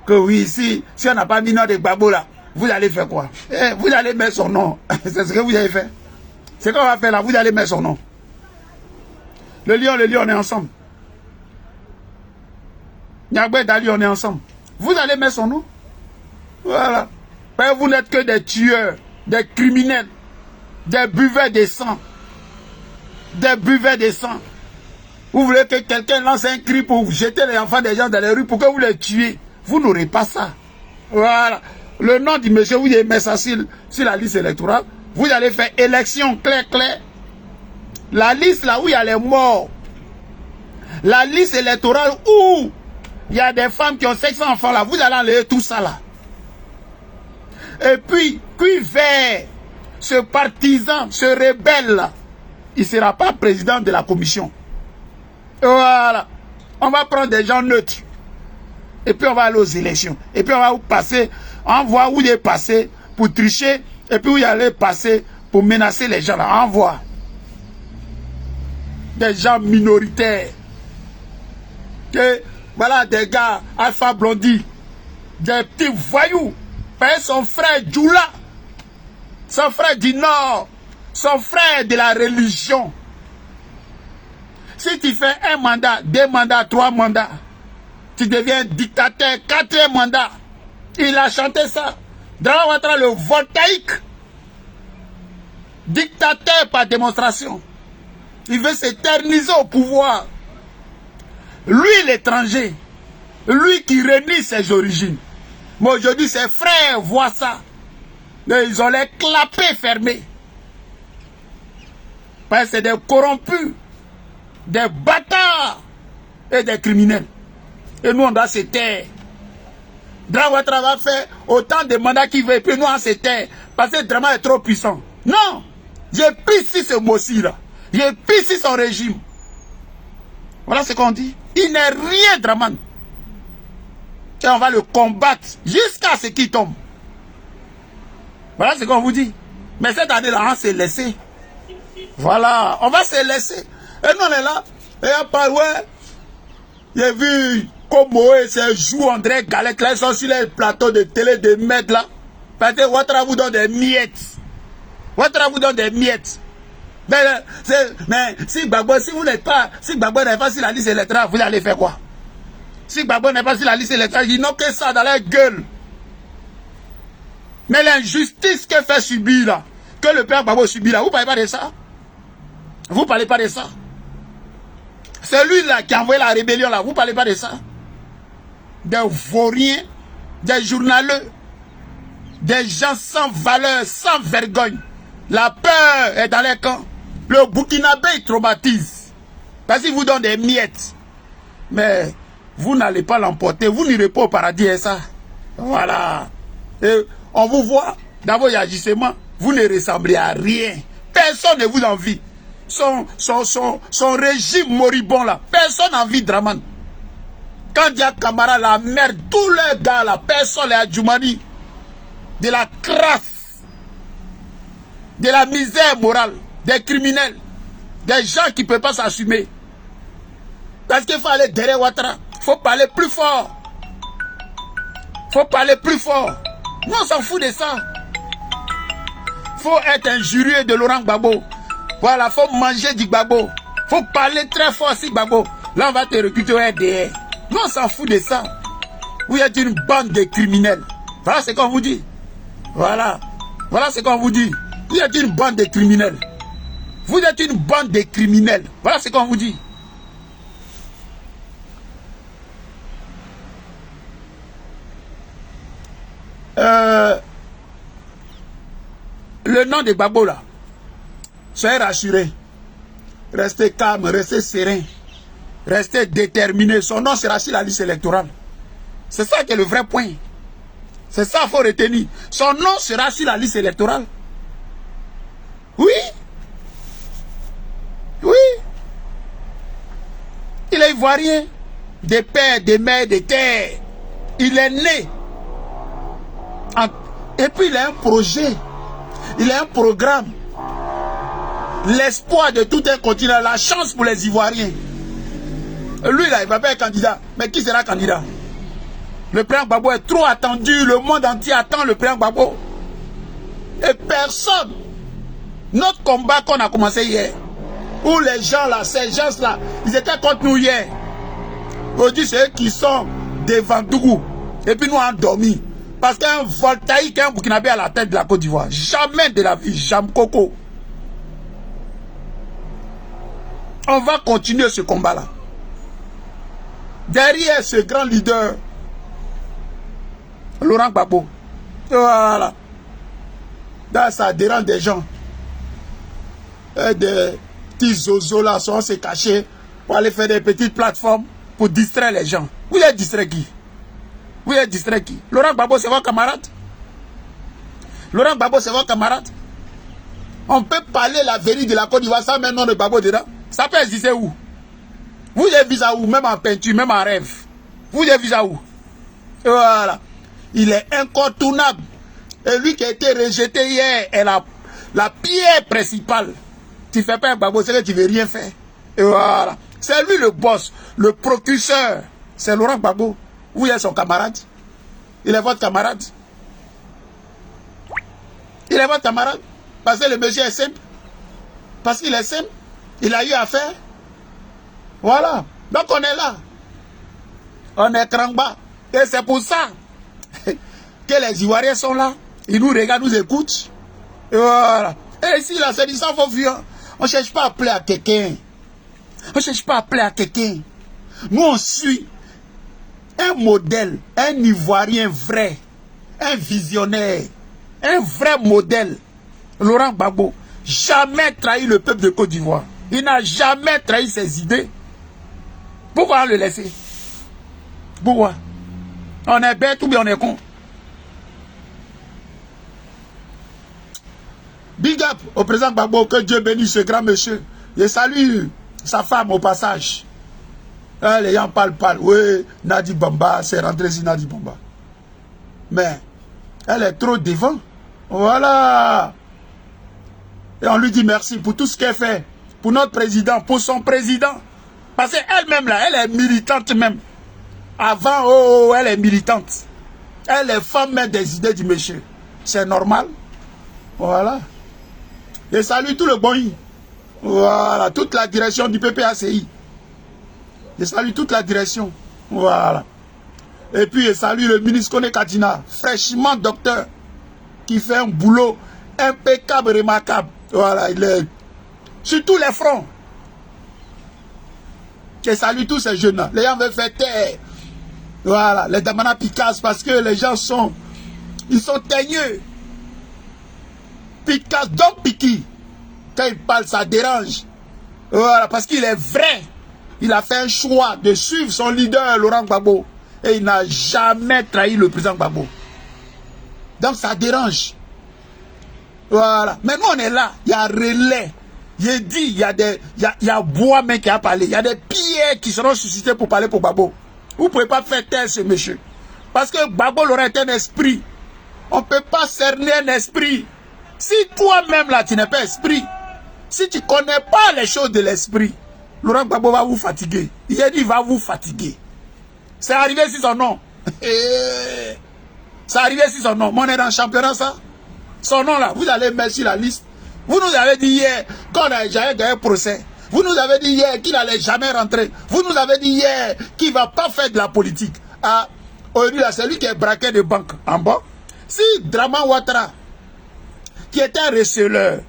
Que oui, si on n'a pas mis nom de Gbagbo là, vous allez faire quoi? Vous allez mettre son nom. C'est ce que vous avez fait. C'est ce qu'on va faire là, vous allez mettre son nom. Le lion, on est ensemble. Niagbé Dali, on est ensemble. Vous allez mettre son nom. Voilà. Mais vous n'êtes que des tueurs, des criminels, des buveurs de sang. Des buveurs de sang. Vous voulez que quelqu'un lance un cri pour jeter les enfants des gens dans les rues pour que vous les tuez. Vous n'aurez pas ça. Voilà. Le nom du monsieur, vous allez mettre ça sur la liste électorale. Vous allez faire élection clair. La liste là où il y a les morts. La liste électorale où il y a des femmes qui ont 600 enfants là. Vous allez enlever tout ça là. Et puis, Cuivert, ce partisan, ce rebelle là, il ne sera pas président de la commission. Voilà. On va prendre des gens neutres. Et puis on va aller aux élections. Et puis on va vous passer, on voit où il est passé pour tricher. Et puis où il allait passer pour menacer les gens là. On voit. Des gens minoritaires. Et voilà des gars, Alpha Blondie. Des petits voyous. Son frère Djoula. Son frère du Nord. Son frère de la religion. Si tu fais un mandat, 2 mandats, 3 mandats, tu deviens dictateur, 4e mandat. Il a chanté ça. Dans le voltaïque. Dictateur par démonstration. Il veut s'éterniser au pouvoir. Lui, l'étranger. Lui qui renie ses origines. Mais aujourd'hui, ses frères voient ça. Mais ils ont les clapets fermés. Parce que c'est des corrompus. Des bâtards. et des criminels. Et nous, on doit se taire. Dramane Ouattara va faire autant de mandats qu'il veut, et puis nous, on se taire. Parce que Dramane est trop puissant. Non! J'ai pris ici ce mot-ci là. J'ai pris ici son régime. Voilà ce qu'on dit. Il n'est rien, Dramane. Et on va le combattre jusqu'à ce qu'il tombe. Voilà ce qu'on vous dit. Mais cette année-là, on s'est laissé. Voilà, on va se laisser. Et nous, on est là. Et à part, ouais, j'ai vu Komo et ses joues André Galette, là, ils sont sur les plateaux de télé de mètres, là. Parce que Ouattara vous donne des miettes. Ouattara vous donne des miettes. Mais si Gbagbo, si vous n'êtes pas, si Gbagbo n'est pas sur la liste électorale, vous allez faire quoi? Si Gbagbo n'est pas sur la liste électorale, ils n'ont que ça dans leur gueule. Mais l'injustice que fait subir là, que le père Gbagbo subit là, vous ne parlez pas de ça? Vous ne parlez pas de ça? C'est lui là qui a envoyé la rébellion là, vous ne parlez pas de ça? Des vauriens, des journaleux, des gens sans valeur, sans vergogne. La peur est dans les camps. Le Burkinabé il traumatise. Parce qu'il vous donne des miettes. Mais vous n'allez pas l'emporter. Vous n'irez pas au paradis et ça. Voilà. Et on vous voit dans vos agissements. Vous ne ressemblez à rien. Personne ne vous envie. Son régime moribond là. Personne n'envie Dramane. Quand il y a Camara, la merde, tous les gars là, personne n'est à Djoumani. De la crasse, de la misère morale, des criminels, des gens qui ne peuvent pas s'assumer. Parce qu'il faut aller derrière Ouattara. Il faut parler plus fort. Il faut parler plus fort. Nous, on s'en fout de ça. Il faut être injurieux de Laurent Gbagbo. Voilà, il faut manger du Gbagbo. Il faut parler très fort si Gbagbo. Là, on va te recruter au RDR. Nous, on s'en fout de ça. Vous êtes une bande de criminels. Voilà ce qu'on vous dit. Voilà. Voilà ce qu'on vous dit. Vous êtes une bande de criminels. Vous êtes une bande de criminels. Voilà ce qu'on vous dit. Le nom de Gbagbo là, soyez rassurés. Restez calme, restez serein. Restez déterminé. Son nom sera sur la liste électorale. C'est ça qui est le vrai point. C'est ça qu'il faut retenir. Son nom sera sur la liste électorale. Oui. Oui. Il est ivoirien. Des pères, des mères, des terres. Il est né. Et puis il a un projet. Il a un programme. L'espoir de tout un continent. La chance pour les Ivoiriens. Lui là, il va pas être candidat. Mais qui sera candidat? Le président Gbagbo est trop attendu. Le monde entier attend le président Gbagbo. Et personne. Notre combat qu'on a commencé hier, où les gens là, ces gens là, ils étaient contre nous hier. Aujourd'hui, c'est eux qui sont devant Dougou. Et puis nous on a dormi. Parce qu'un voltaïque, un Burkinabé à la tête de la Côte d'Ivoire. Jamais de la vie, jamais coco. On va continuer ce combat-là. Derrière ce grand leader, Laurent Gbagbo. Voilà. Là, ça dérange des gens. Et des petits zozos là sont se cacher pour aller faire des petites plateformes pour distraire les gens. Vous êtes distrait qui? Vous êtes distrait qui? Laurent Gbagbo, c'est votre camarade? Laurent Gbagbo, c'est votre camarade? On peut parler la vérité de la Côte d'Ivoire sans mettre nom de Gbagbo dedans. Ça peut exister où? Vous avez vu ça où? Même en peinture, même en rêve. Vous avez vu ça où? Voilà. Il est incontournable. Et lui qui a été rejeté hier est la pierre principale. Tu ne fais pas un Gbagbo, c'est que tu ne veux rien faire. Et voilà. C'est lui le boss, le procureur. C'est Laurent Gbagbo. Où est son camarade? Il est votre camarade? Il est votre camarade? Parce que le monsieur est simple. Parce qu'il est simple. Il a eu à faire. Voilà. Donc on est là. On est crangba. Et c'est pour ça que les Ivoiriens sont là. Ils nous regardent, nous écoutent. Et voilà. Et ici, là, c'est du sang faux fuyant. On ne cherche pas à plaire à quelqu'un. On ne cherche pas à plaire à quelqu'un. Nous, on suit un modèle, un Ivoirien vrai, un visionnaire, un vrai modèle. Laurent Gbagbo, jamais trahi le peuple de Côte d'Ivoire. Il n'a jamais trahi ses idées. Pourquoi le laisser? Pourquoi? On est bête ou bien on est con? Big up au président Gbagbo, que Dieu bénisse ce grand monsieur. Je salue sa femme au passage. Les gens parlent. Oui, Nadi Bamba, c'est rentré ici Nadi Bamba. Mais elle est trop devant. Voilà. Et on lui dit merci pour tout ce qu'elle fait. Pour notre président, pour son président. Parce qu'elle-même, là, elle est militante même. Avant, elle est militante. Elle est femme des idées du monsieur. C'est normal. Voilà. Et salue tout le boy. Voilà. Toute la direction du PPACI. Je salue toute la direction. Voilà. Et puis, je salue le ministre Kone Kadina, fraîchement docteur, qui fait un boulot impeccable, remarquable. Voilà, il est sur tous les fronts. Je salue tous ces jeunes-là. Les gens veulent faire taire. Voilà, les Damana Picasso, parce que les gens sont... Ils sont teigneux. Picasso, donc Piki. Quand il parle, ça dérange. Voilà, parce qu'il est vrai. Il a fait un choix de suivre son leader, Laurent Gbagbo. Et il n'a jamais trahi le président Gbagbo. Donc ça dérange. Voilà. Maintenant on est là. Il y a relais. J'ai dit, il y a Bois qui a parlé. Il y a des pierres qui seront suscitées pour parler pour Gbagbo. Vous ne pouvez pas faire taire ce monsieur. Parce que Gbagbo aurait un esprit. On ne peut pas cerner un esprit. Si toi-même là, tu n'es pas esprit, si tu ne connais pas les choses de l'esprit, Laurent Gbagbo va vous fatiguer. Il a dit, il va vous fatiguer. C'est arrivé sur son nom. C'est arrivé sur son nom. Mais on est dans le championnat, ça. Son nom là, vous allez mettre sur la liste. Vous nous avez dit hier qu'on n'a jamais gagné un procès. Vous nous avez dit hier qu'il n'allait jamais rentrer. Vous nous avez dit hier qu'il ne va pas faire de la politique. Ah, aujourd'hui là, c'est lui qui est braqué de banque en bas. Si Draman Ouattara, qui est un receleur,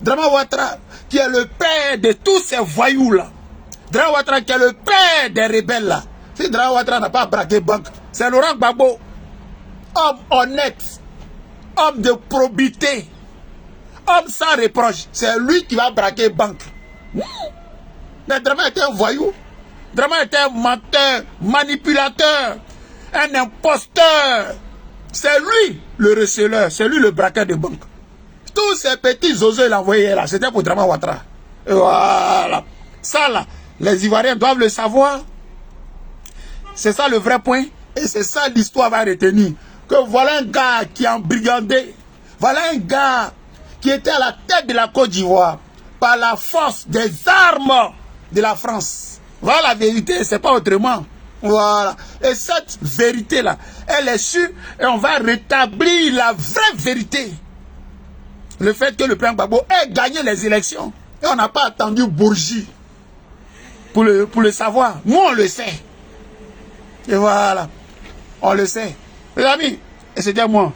Draman Ouattara, qui est le père de tous ces voyous là, Draman Ouattara qui est le père des rebelles là, si Draman Ouattara n'a pas braqué banque, c'est Laurent Gbagbo, homme honnête, homme de probité, homme sans reproche, c'est lui qui va braquer banque. Mais Draman était un voyou, Draman était un menteur, manipulateur, un imposteur. C'est lui le receleur, c'est lui le braqueur de banque. Tous ces petits osés l'envoyer là, c'était pour Draman Ouattara. Et voilà. Ça là, les Ivoiriens doivent le savoir. C'est ça le vrai point. Et c'est ça l'histoire va retenir. Que voilà un gars qui a embrigandé. Voilà un gars qui était à la tête de la Côte d'Ivoire par la force des armes de la France. Voilà la vérité, c'est pas autrement. Voilà. Et cette vérité-là, elle est sûre et on va rétablir la vraie vérité. Le fait que le président Gbagbo ait gagné les élections. Et on n'a pas attendu Bourgi pour le savoir. Nous, on le sait. Et voilà. On le sait. Les amis, et c'était moi.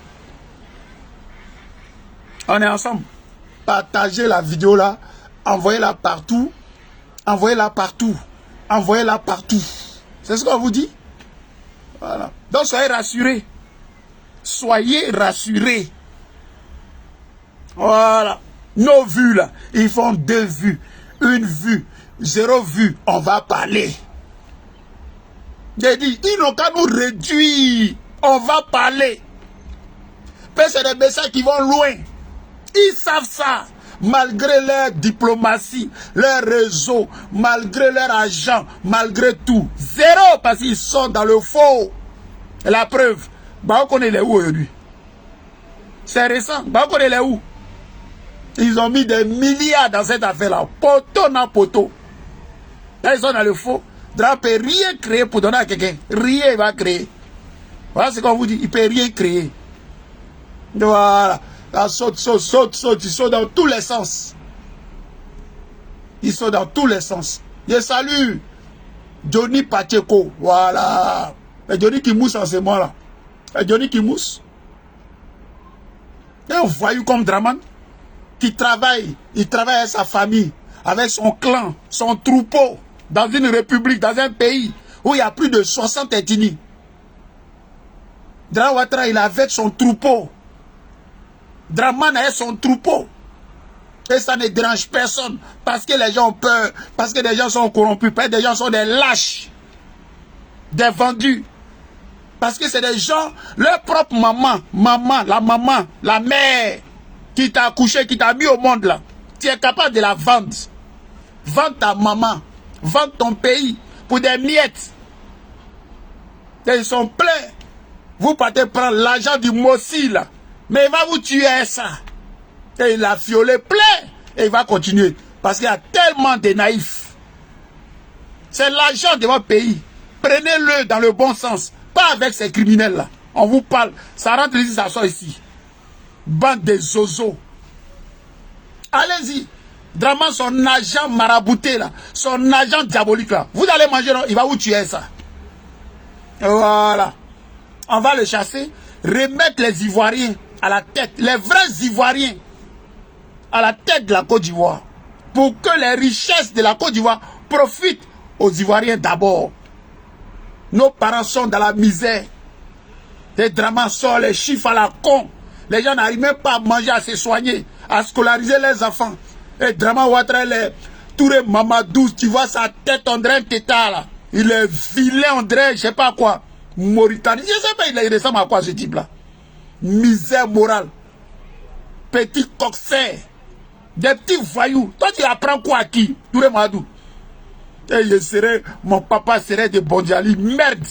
On est ensemble. Partagez la vidéo là. Envoyez-la partout. Envoyez-la partout. Envoyez-la partout. C'est ce qu'on vous dit. Voilà. Donc soyez rassurés. Soyez rassurés. Voilà. Nos vues là, ils font 2 vues. 1 vue. 0 vue. On va parler. J'ai dit, ils n'ont qu'à nous réduire. On va parler. Parce que c'est des messages qui vont loin. Ils savent ça. Malgré leur diplomatie, leur réseau, malgré leur argent, malgré tout. 0 parce qu'ils sont dans le faux. Et la preuve, bah, on connaît les où aujourd'hui. C'est récent. Bah, on connaît les où. Ils ont mis des milliards dans cette affaire-là. Poteau na poteau. Là, ils sont dans le faux. Dra peut rien créer pour donner à quelqu'un. Rien il va créer. Voilà ce qu'on vous dit. Il ne peut rien créer. Voilà. Là, saute. Ils sont dans tous les sens. Ils sont dans tous les sens. Je salue Johnny Pacheco. Voilà. Et Johnny qui mousse en ce moment-là. Et Johnny qui mousse. Et un voyou comme Draman qui travaille. Il travaille avec sa famille, avec son clan, son troupeau, dans une république, dans un pays où il y a plus de 60 ethnies. Draman Ouattara, il est avec son troupeau. Draman a son troupeau. Et ça ne dérange personne. Parce que les gens ont peur. Parce que les gens sont corrompus. Parce que les gens sont des lâches. Des vendus. Parce que c'est des gens, leur propre maman, la mère qui t'a accouché, qui t'a mis au monde là. Tu es capable de la vendre. Vendre ta maman. Vendre ton pays pour des miettes. Et ils sont pleins. Vous partez prendre l'argent du Mossi là. Mais il va vous tuer ça. Et il a violé plein. Et il va continuer. Parce qu'il y a tellement de naïfs. C'est l'argent de votre pays. Prenez-le dans le bon sens. Pas avec ces criminels-là. On vous parle. Ça rentre ici, ça sort ici. Bande de zozos. Allez-y. Draman, son agent marabouté, là. Son agent diabolique, là. Vous allez manger, non? Il va vous tuer, ça. Voilà. On va le chasser. Remettre les Ivoiriens à la tête. Les vrais Ivoiriens à la tête de la Côte d'Ivoire. Pour que les richesses de la Côte d'Ivoire profitent aux Ivoiriens d'abord. Nos parents sont dans la misère. Les dramas sortent, les chiffres à la con. Les gens n'arrivent même pas à manger, à se soigner, à scolariser les enfants. Et Drama Ouattara, Touré Mamadou, tu vois sa tête, on dirait un tétard là. Il est vilain, on dirait, je sais pas quoi. Mauritanie, je sais pas, il ressemble à quoi ce type-là. Misère morale. Petit coxer. Des petits voyous. Toi, tu apprends quoi à qui? Touré Mamadou. Et mon papa serait de Bondjali. Merde.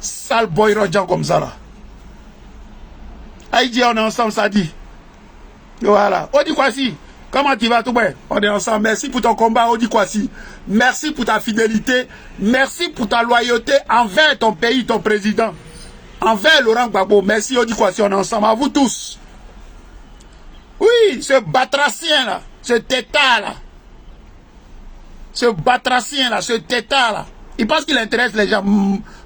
Sale boy Rodjan comme ça là. Aïdi, on est ensemble, ça dit. Voilà. Odi Kwasi, comment tu vas tout bien? On est ensemble. Merci pour ton combat, Odi Kwasi. Merci pour ta fidélité. Merci pour ta loyauté envers ton pays, ton président. Envers Laurent Gbagbo. Merci, Odi Kwasi, on est ensemble. À vous tous. Oui, ce batracien là, ce tétard là. Ce batracien là, ce tétard là. Il pense qu'il intéresse les gens.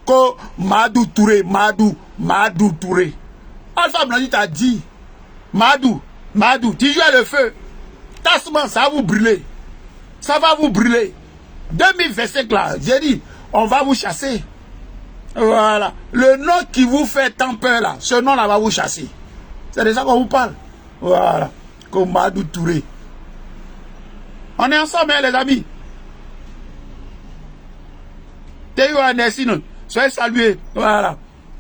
Comme Madou Touré, Madou Touré. Alpha Blondie t'a dit, Madou, tu joues le feu. Tassement, ça va vous brûler. Ça va vous brûler. 2025 là, j'ai dit, on va vous chasser. Voilà. Le nom qui vous fait tant peur là, ce nom là va vous chasser. C'est de ça qu'on vous parle. Voilà. Comme Madou Touré. On est ensemble, hein, les amis. Soyez salués. Voilà.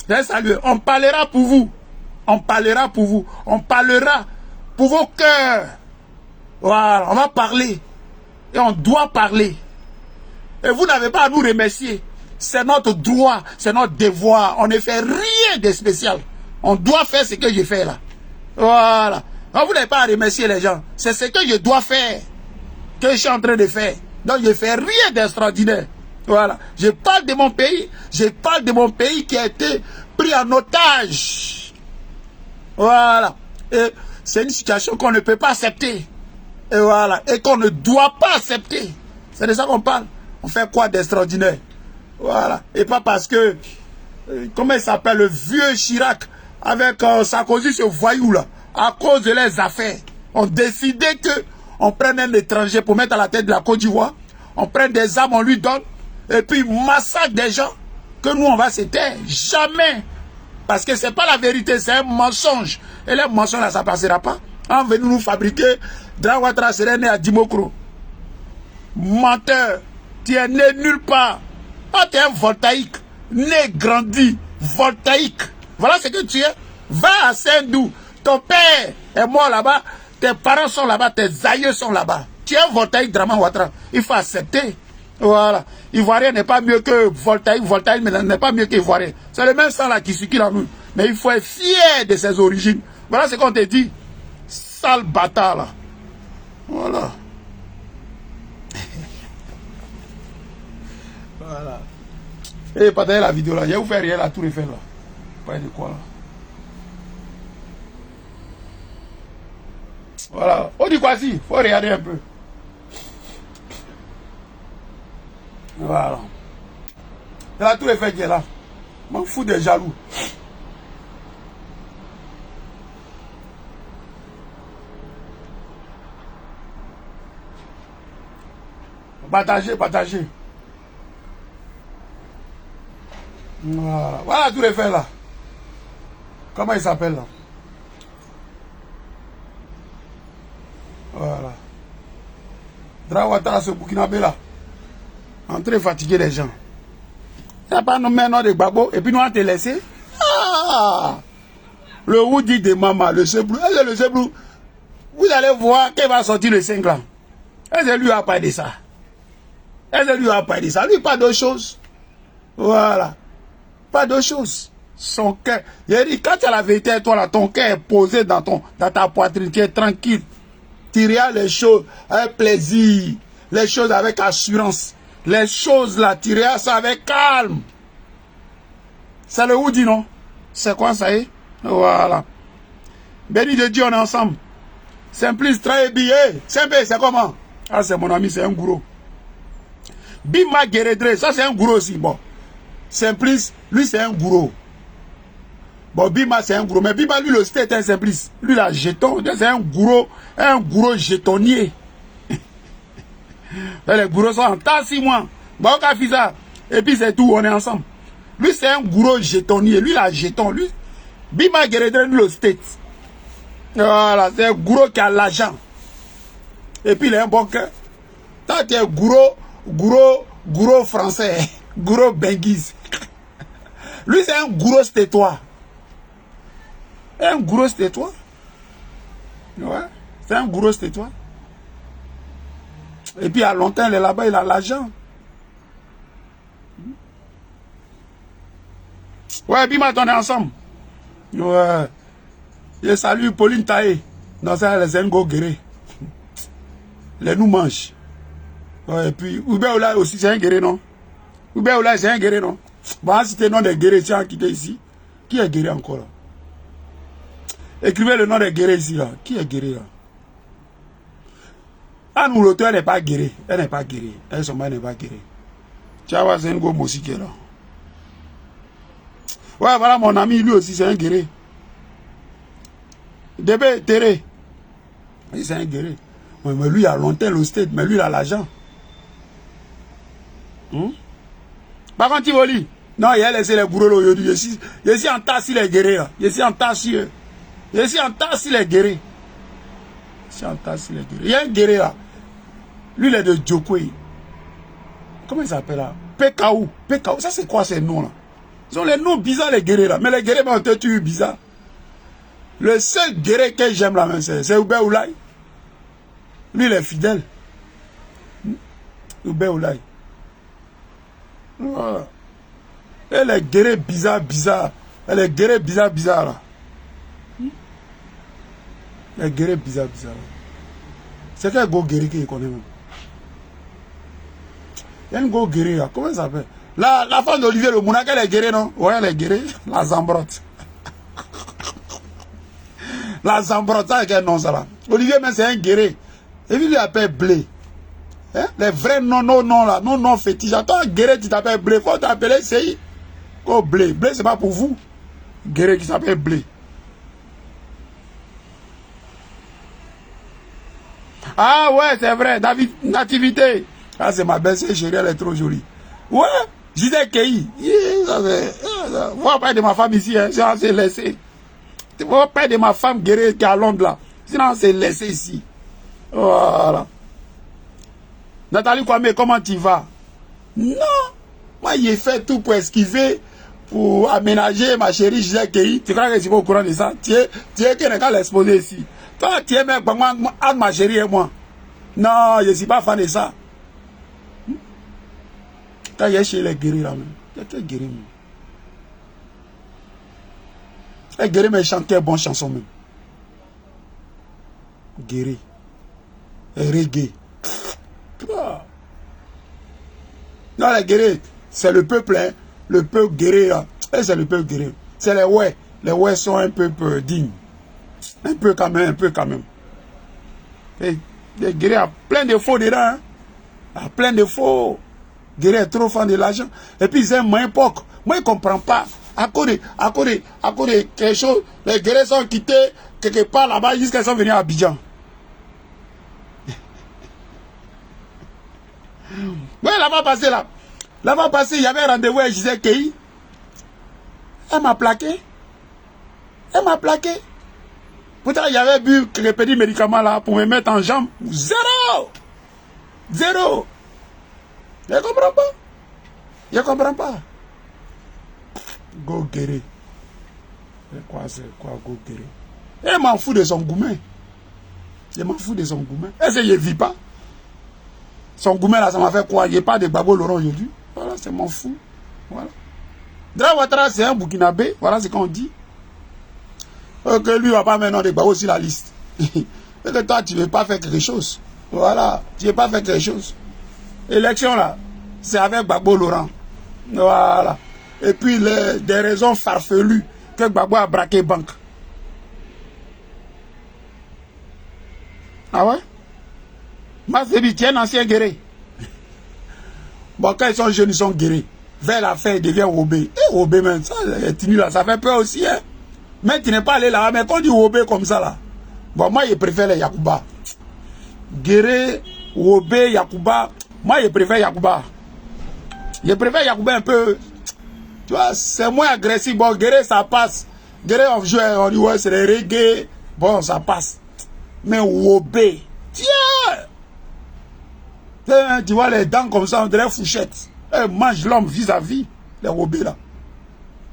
Soyez salués. On parlera pour vous. On parlera pour vous. On parlera pour vos cœurs. Voilà. On va parler. Et on doit parler. Et vous n'avez pas à nous remercier. C'est notre droit. C'est notre devoir. On ne fait rien de spécial. On doit faire ce que je fais là. Voilà. Donc vous n'avez pas à remercier les gens. C'est ce que je dois faire. Que je suis en train de faire. Donc je ne fais rien d'extraordinaire. Voilà. Je parle de mon pays. Je parle de mon pays qui a été pris en otage. Voilà. Et c'est une situation qu'on ne peut pas accepter. Et voilà. Et qu'on ne doit pas accepter. C'est de ça qu'on parle. On fait quoi d'extraordinaire? Voilà. Et pas parce que, comment il s'appelle, le vieux Chirac, avec Sarkozy, ce voyou là, à cause de leurs affaires, ont décidé que on prenne un étranger pour mettre à la tête de la Côte d'Ivoire. On prenne des armes, on lui donne. Et puis massacre des gens. Que nous, on va se taire. Jamais. Parce que c'est pas la vérité, c'est un mensonge. Et les mensonges là, ça passera pas. On venu nous fabriquer. Drama Ouattara serait né à Dimokro. Menteur. Tu es né nulle part. Ah, tu es un voltaïque. Né, grandi. Voltaïque. Voilà ce que tu es. Va à Saint-Dou. Ton père est mort là-bas. Tes parents sont là-bas. Tes aïeux sont là-bas. Tu es un voltaïque, Drama Ouattara. Il faut accepter. Voilà. Ivoirien n'est pas mieux que voltaïque. Voltaïque n'est pas mieux qu'Ivoirien. C'est le même sang là qui circule en nous. Mais il faut être fier de ses origines. Voilà ce qu'on te dit. Sale bâtard là. Voilà. Voilà. Et partagez la vidéo là. Je vais vous faire rien là, tout refait là. Pas de quoi là. Voilà. On dit quoi si? Faut regarder un peu. Voilà. Là, tout est fait qui est là. Je m'en fous des jaloux. Partagez, partagez. Voilà. Voilà tout est fait là. Comment il s'appelle là? Voilà. Drawatara, ce Burkinabé là. En train de fatiguer les gens. Il n'y a pas nommé un nom de Gbagbo et puis nous on te laissé. Ah! Le Woody de Mama, le Seblou. Est-ce que le Seblou, vous allez voir qu'il va sortir le 5 ans. Est-ce que lui a parlé de ça? Est-ce que lui a parlé de ça? Lui, pas d'autre chose. Voilà. Pas d'autre chose. Son cœur. Il dit, quand tu as la vérité, toi là, ton cœur est posé dans ta poitrine, tu es tranquille. Tu regardes les choses avec plaisir. Les choses avec assurance. Les choses là, tu regardes ça avec calme. C'est le Woody, non? C'est quoi ça y est? Voilà. Béni de Dieu, on est ensemble. Simplice, très billet. Simple, c'est comment? Ah, c'est mon ami, c'est un gourou. Bima Guéredré, ça c'est un gourou aussi. Bon. Simplice, lui c'est un gourou. Bon, Bima c'est un gourou. Mais Bima, lui, le state est un Simplice. Lui, la jeton, c'est un gourou jetonnier. Les gourous sont en tas 6 mois. Bon, on a fait ça. Et puis c'est tout, on est ensemble. Lui, c'est un gourou jetonnier. Lui, la jeton. Lui, Bima Guéredré, lui, le state. Voilà, c'est un gourou qui a l'argent. Et puis, il a un bon cœur. Tant tu es gourou français, gourou benguise. Lui, c'est un gourou stétois. Un gourou stétois. Ouais, c'est un gourou stétois. Et puis, à longtemps, il est là-bas, il a l'argent. Ouais, Bima, on est ensemble. Ouais. Je salue Pauline Taé. Non, ça, les Zengo Guéré. Les nous mangent. Ouais, et puis, Oubé Oula aussi, c'est un guerrier, non? Oubé Oula, c'est un guerrier, non? Bon, si c'était le nom des guerriers, tu as quitté ici. Qui est guerrier encore là? Écrivez le nom des guerriers ici, là. Qui est guerrier là? Ah, nous, l'auteur n'est pas guerrier. Elle n'est pas guerrier. Elle, son mari n'est pas guerrier. Tu vas voir, c'est un gros aussi qui est là. Ouais, voilà, mon ami, lui aussi, c'est un guerrier. Débé, Terré. C'est un guerrier. Ouais, mais lui, il a longtemps le state, mais lui, il a l'argent. Par contre, Tivoli, non, il a laissé les bourreaux aujourd'hui. Je suis en tas sur les guerriers. Là. Je suis en tas sur eux. Je suis en tas sur les guerriers. Je suis en tas sur les guerriers. Il y a un guerrier là. Lui, il est de Djokwe. Comment il s'appelle là? Pekaou. Pekaou. Ça, c'est quoi ces noms là? Ils ont les noms bizarres, les guerriers là. Mais les guerriers ont été bizarres. Le seul guerrier que j'aime là, c'est Oubé Oulaye. Lui, il est fidèle. Oubé Oulaye. Voilà. Et les guerriers bizarres. Et les guerriers bizarres là. Les guerriers bizarres là. C'est quel gros guerrier qu'il connaît même? Il y a une gros guerrier là. Comment ça s'appelle? La femme d'Olivier Le Mouna, elle est guerrier, non? Ouais, elle est guerrier. La Zambrotte. La Zambrotte, ça, quel nom ça là? Olivier, mais c'est un guerrier. Et puis lui appelle Blé. Hein? Les vrais non là, non fétiches. Toi, guerrier, tu t'appelles Blé. Faut t'appeler CI. Oh, Blé. Blé, c'est pas pour vous. Guerrier qui s'appelle Blé. Ah ouais, c'est vrai. David, Nativité. Ah, c'est ma belle-sœur chérie, elle est trop jolie. Ouais, je disais Kei. Faut pas de ma femme ici, hein. Sinon, on s'est laissé. Faut pas de ma femme guerrier qui est à Londres là. Sinon, on s'est laissé ici. Voilà. Nathalie Kwame, comment tu vas? Non. Moi, j'ai fait tout pour esquiver, pour aménager ma chérie Gisèle Kei. Tu crois que je suis pas au courant de ça? Tu es quelqu'un qui a l'exposé ici. Toi, tu es même ma chérie et moi. Non, je ne suis pas fan de ça. Quand il y a chez les guerriers là même. Il y a quel guerrier même? Les guerriers me chantaient bonnes chansons même. Guerrier. Reggae. Non, les guerriers, c'est le peuple, hein. Le peuple guerrier là. Et c'est le peuple guerrier. C'est les ouais. Les ouais sont un peu dignes. Un peu quand même. Et les guerriers ont plein de faux dedans. Hein. Plein de faux. Les guerriers sont trop fans de l'argent. Et puis ils aiment mon époque. Moi, je ne comprends pas. À cause de quelque chose, les guerriers sont quittés quelque part là-bas jusqu'à qu'ils sont venus à Abidjan. Ouais, là-bas passé là. Là-bas passé, il y avait un rendez-vous avec Gisèle Kei. Elle m'a plaqué. Pourtant, il y avait bu quelques petits médicaments là pour me mettre en jambe. Zéro. Zéro. Je ne comprends pas. Je ne comprends pas. Go Guéré. C'est quoi Go Guéré? Je m'en fous de son gourmet. Je m'en fous de son gourmet. Est-ce que je ne vis pas? Son gourmet là, ça m'a fait quoi? Il n'y a pas de Gbagbo Laurent aujourd'hui. Voilà, c'est mon fou. Voilà. Dra Ouattara, c'est un Burkinabé. Voilà ce qu'on dit. Que lui va pas maintenant de Gbagbo sur la liste. Et que toi, tu ne veux pas faire quelque chose. Voilà. Tu ne veux pas faire quelque chose. Élection là, c'est avec Gbagbo Laurent. Voilà. Et puis, des raisons farfelues que Gbagbo a braqué banque. Ah ouais? Moi, c'est dit, tu es un ancien guerrier. Bon, quand ils sont jeunes, ils sont guerriers. Vers la fin, ils deviennent Obé. Et Obé, même, ça, là, ça fait peur aussi, hein. Mais tu n'es pas allé là, mais quand on dit Obé comme ça, là. Bon, moi, je préfère les Yacouba. Guerrier, Obé, Yacouba. Moi, je préfère Yacouba. Je préfère Yacouba un peu. Tu vois, c'est moins agressif. Bon, guerrier, ça passe. Guerrier, on joue, on dit, ouais, c'est les reggae. Bon, ça passe. Mais Obé, tiens! Tu vois les dents comme ça, on dirait fourchette. Elles mangent l'homme vis-à-vis, les Obé là.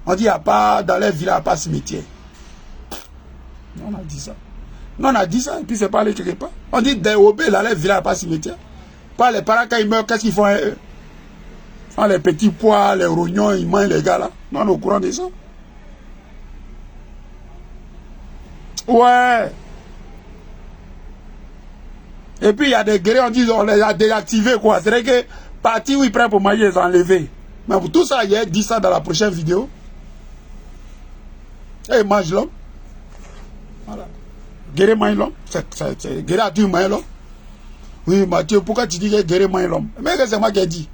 On dit, il n'y a pas, dans les villes, il n'y a pas cimetière. On a dit ça. Non, on a dit ça, et puis c'est pas allé quelque part. On dit, des Obé là, les villes, il n'y a pas cimetière. Pas les parents, quand ils meurent, qu'est-ce qu'ils font? Ils font les petits pois, les rognons, ils mangent les gars là. Non, on est au courant de ça. Ouais. Et puis il y a des guerriers, on dit on les a désactivés quoi. C'est vrai que parti où ils prennent pour manger, ils ont enlevé. Mais pour tout ça, il y a dit ça dans la prochaine vidéo. Et ils mangent l'homme. Voilà. Guerrier mange l'homme. Guerrier a dit mange l'homme. Oui, Mathieu, pourquoi tu dis que guerrier mange l'homme? Mais c'est moi qui ai dit.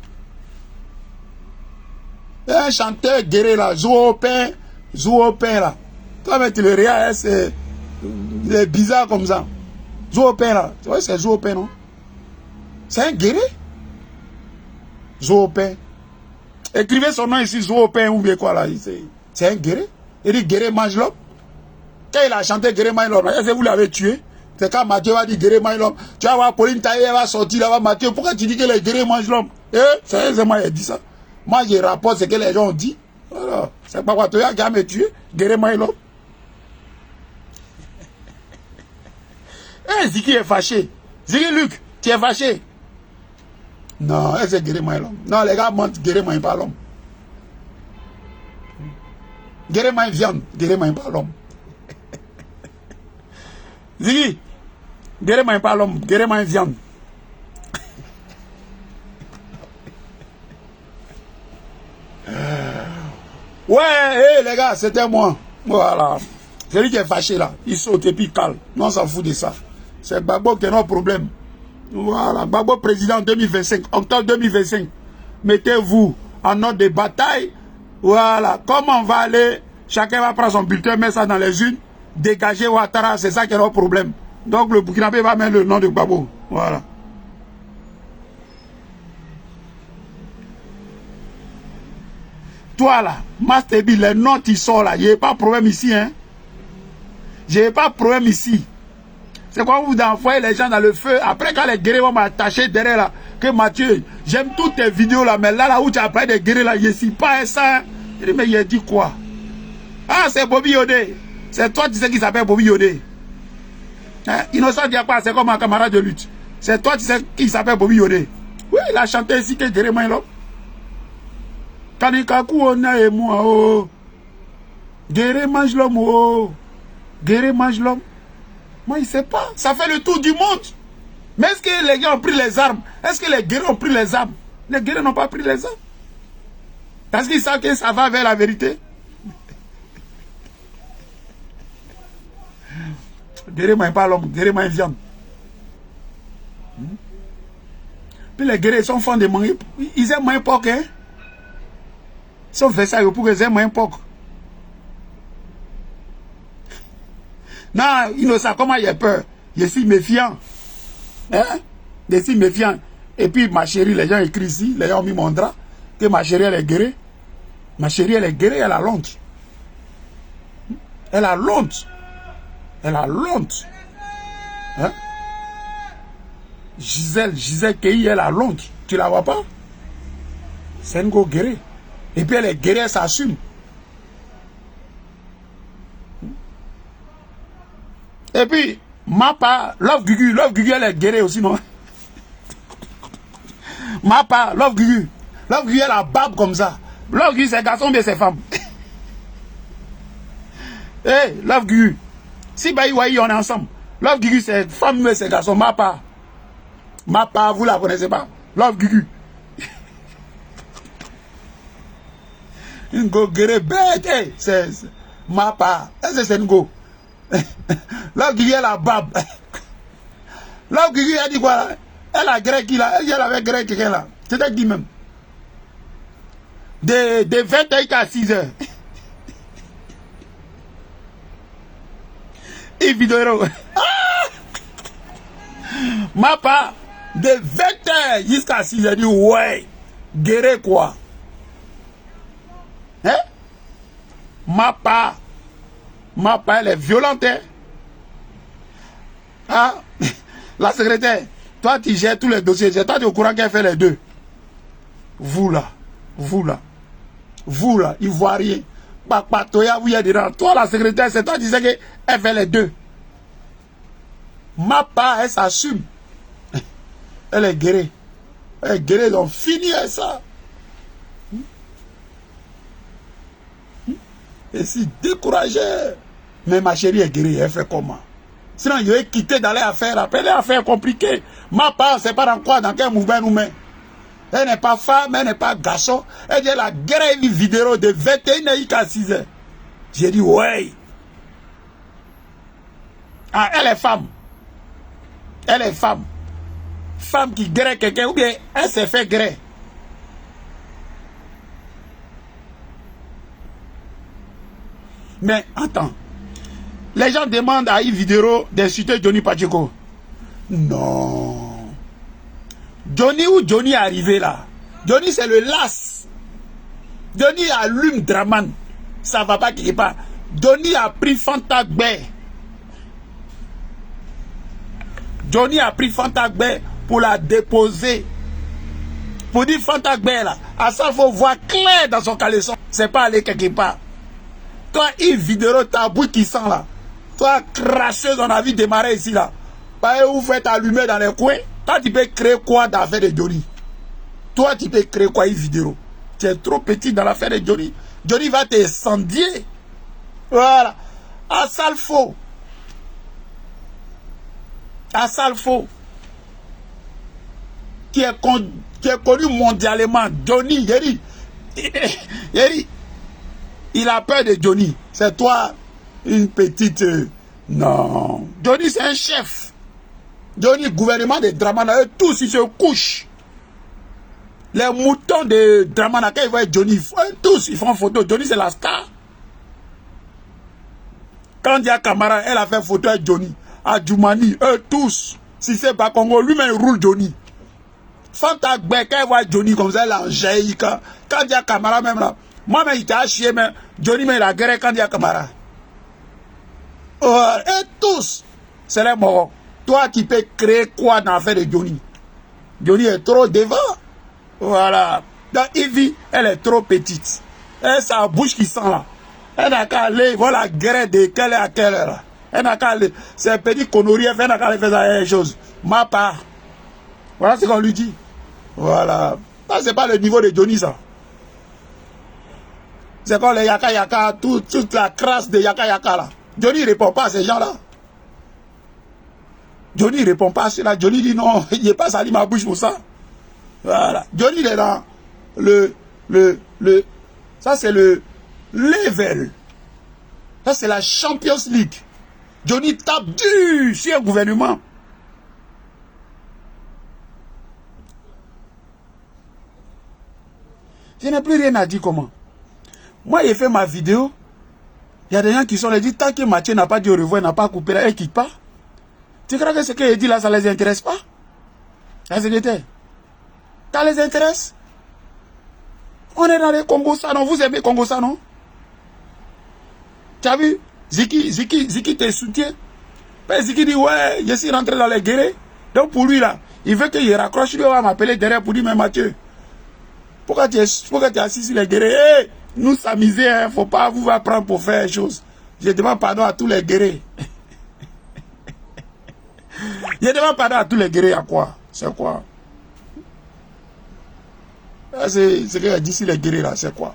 Il y a un chanteur guerrier là, Zou Pain là. Toi, mais tu le regardes, c'est bizarre comme ça. Zou Pain là, tu vois, c'est Zou Pain, non? C'est un guerrier. Zou Pain. Écrivez son nom ici, Zou Pain ou bien quoi là. C'est un guerrier. Il dit guerrier mange l'homme. Quand il a chanté guerrier mange l'homme, est-ce que vous l'avez tué? C'est quand Mathieu va dire guerrier mange l'homme. Tu vas voir Pauline Taillé, elle va sortir là-bas. Mathieu, pourquoi tu dis que les guerriers mangent l'homme? C'est moi qui ai dit ça. Moi, je rapporte ce que les gens ont dit. Voilà. C'est pas quoi tu as me tué. Guerrier mange l'homme. Ziki est fâché. Ziki Luc, tu es fâché. Non, c'est guerrier mange l'homme. Non, les gars mentent, guerrier mange pas l'homme. Guerrier mange viande, guerrier mange pas l'homme. Ziki, guerrier mange pas l'homme, guerrier mange viande. Ouais, les gars, c'était moi. Voilà. C'est lui qui est fâché là. Il saute et puis il cale. Non, on s'en fout de ça. C'est Gbagbo qui est notre problème. Voilà. Gbagbo président 2025, octobre 2025. Mettez-vous en ordre de bataille. Voilà. Comment on va aller? Chacun va prendre son bulletin, mettre ça dans les urnes. Dégager Ouattara, c'est ça qui est notre problème. Donc le Burkinabé va mettre le nom de Gbagbo. Voilà. Toi là, Mastebi, les noms qui sont là, il n'y a pas de problème ici, hein. J'ai pas de problème ici. C'est quoi vous envoyez les gens dans le feu. Après quand les guerriers vont m'attacher derrière là, que Mathieu, j'aime toutes tes vidéos là, mais là où tu as parlé des guerriers là, je ne suis pas ça. Hein. Je dis, mais il a dit quoi? Ah, c'est Bobby Yodé. C'est toi tu sais qui s'appelle Bobby Yodé. Hein? Innocent Diakwa, c'est comme un camarade de lutte. C'est toi tu sais qui s'appelle Bobby Yodé. Oui, il a chanté ici que guerrier mange l'homme. Kanikaku ona et moi, oh. Guerrier mange l'homme, oh. Guerrier mange l'homme. Moi, il ne sait pas. Ça fait le tour du monde. Mais est-ce que les gars ont pris les armes? Est-ce que les guerriers ont pris les armes? Les guerriers n'ont pas pris les armes. Parce qu'ils savent que ça va vers la vérité. Guerrier mange pas l'homme. Guerrier mange viande. Puis les guerriers sont fans de manger. Ils aiment manger porc, hein? Ils sont fait ça pour qu'ils aiment manger porc. Non, Innocent, comment il a peur? Je suis méfiant. Hein? Je suis méfiant. Et puis, ma chérie, les gens écrivent ici, les gens ont mis mon drap, que ma chérie, elle est guérie. Ma chérie, elle est guérie, elle a l'honte. Elle a l'honte. Elle a l'honte. Hein? Gisèle Kei, elle a l'honte. Tu la vois pas? C'est une go guerrier. Et puis elle est guerrière, elle s'assume. Et puis, Mapa, Love Gugu, elle est guerrière aussi, non? Mapa, Love Gugu, elle a barbe comme ça. Love Gugu, c'est garçon, mais c'est femme. Hey, Love Gugu. Si Baï Waï, on est ensemble. Love Gugu, c'est femme, mais c'est garçon. Mapa, vous la connaissez pas. Love Gugu. Une go guerrière bête, hey, c'est Mapa. C'est une go. Love Gugu, elle a barbe. Love Gugu, elle dit quoi là? Elle a grec qui là. Elle avait grec quelqu'un là. C'était qui même? De 20h à 6h. Et vidéo. Mapa, de 20h jusqu'à 6h, dit ouais. Guerre quoi? Hein? Mapa, elle est violente. Hein? Ah, la secrétaire, toi tu gères tous les dossiers. Toi tu es au courant qu'elle fait les deux. Vous là, Ivoirien. Papa, Toya, vous y êtes dedans. Toi la secrétaire, c'est toi qui disais qu'elle fait les deux. Mapa, elle s'assume. Elle est guérie. Elle est guérie, donc fini avec ça. Et si découragée. Mais ma chérie est guérie, elle fait comment? Sinon, il est quitté dans les affaires. Après, les affaires compliquées. Mapa, c'est pas dans quoi, dans quel mouvement nous met. Elle n'est pas femme, elle n'est pas garçon. Elle dit la guerre une vidéo de 21h à 6h. J'ai dit, ouais. Ah, elle est femme. Elle est femme. Femme qui guerre quelqu'un, ou bien elle s'est fait guerre. Mais attends. Les gens demandent à une vidéo d'insulter Johnny Pacheco. Non. Johnny est arrivé là. Johnny c'est le las. Johnny allume Draman. Ça va pas quelque part. Johnny a pris Fanta Gbé. Johnny a pris Fanta Gbé pour la déposer. Pour dire Fanta Gbé là. À ça, il faut voir clair dans son caleçon. C'est pas aller quelque part. Toi, une vidéo tabou qui sent là. Toi, crasseuse, on a vu démarrer ici là. Bah, vous faites allumer dans les coins. Toi, tu peux créer quoi dans l'affaire de Johnny? Toi, tu peux créer quoi une vidéo? Tu es trop petit dans l'affaire de Johnny. Johnny va t'incendier. Voilà. À Salfo. À Salfo. Qui est connu mondialement. Johnny, il a peur de Johnny. C'est toi, une petite... non. Johnny, c'est un chef. Johnny, gouvernement de Dramana, eux tous, ils se couchent. Les moutons de Dramana, quand ils voient Johnny, tous, ils font photo. Johnny, c'est la star. Quand il y a Camara, elle a fait photo avec Johnny. À Djoumani, eux tous. Si c'est pas Congo, lui-même, il roule Johnny. Fanta Gbé, quand il voit Johnny comme ça, il en jaillit. Quand il y a Camara, même là. Moi-même, il t'a chier, mais Johnny, mais il a guerre quand il y a Camara. Et tous, c'est les morts. Toi, tu peux créer quoi dans l'affaire de Johnny? Johnny est trop devant. Voilà. Donc, Ivy, elle est trop petite. Et sa bouche qui sent là. Elle n'a qu'à aller, voilà la guerre de quelle est à quelle heure. Elle n'a qu'à aller. C'est un petit connerie, elle n'a qu'à aller faire la même chose. Ma part. Voilà ce qu'on lui dit. Voilà. Ça, c'est pas le niveau de Johnny, ça. C'est comme les Yaka Yaka, toute la crasse de Yaka Yaka là. Johnny ne répond pas à ces gens-là. Johnny ne répond pas à cela. Johnny dit non, il n'est pas sali ma bouche pour ça. Voilà. Johnny il est dans ça c'est le level. Ça c'est la Champions League. Johnny tape dur sur un gouvernement. Je n'ai plus rien à dire comment. Moi, j'ai fait ma vidéo. Il y a des gens qui sont là, dit tant que Mathieu n'a pas dit au revoir, n'a pas coupé là, elle ne quitte pas. Tu crois que ce qu'il dit là, ça ne les intéresse pas? La secrétaire. Ça les intéresse? On est dans les Congo Sanon. Vous aimez Congo Sanon? Tu as vu? Ziki te soutient. Parce qu'il dit, ouais, je suis rentré dans les guérés. Donc pour lui, là, il veut que je raccroche, lui va m'appeler derrière pour dire, mais Mathieu, pourquoi tu es assis sur les guérés? Hey, nous s'amuser, hein, faut pas vous prendre pour faire des choses. Je demande pardon à tous les guérés. Je demande pardon à tous les guérés, à quoi? C'est quoi? C'est ce qu'il a dit ici, les guérés, là, c'est quoi?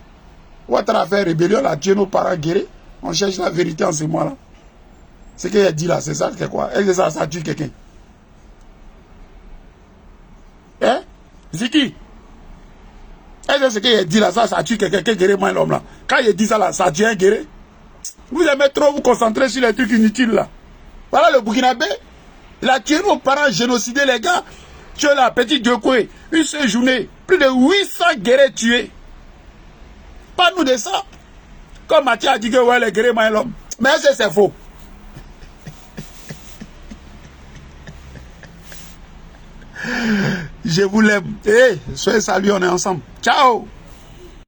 On va en faire rébellion, là, tuer nos parents guéris. On cherche la vérité en ce moment-là. Ce qu'il a dit là, c'est ça, c'est quoi? Est-ce que ça tue quelqu'un? Hein? C'est qui? Est-ce que ce qu'il a dit là, ça tue quelqu'un qui guérit moins l'homme là? Quand il dit ça là, ça tue un guéri? Vous aimez trop vous concentrer sur les trucs inutiles là. Voilà le Burkinabé. Il a tué nos parents, génocidé les gars. Tué la petite Diokoué. Une seule journée. Plus de 800 guéris tués. Pas nous de ça. Comme Mathieu a dit que ouais, les guéris moins l'homme. Mais est-ce que c'est faux? Je vous l'aime. Soyez salués, on est ensemble. Ciao!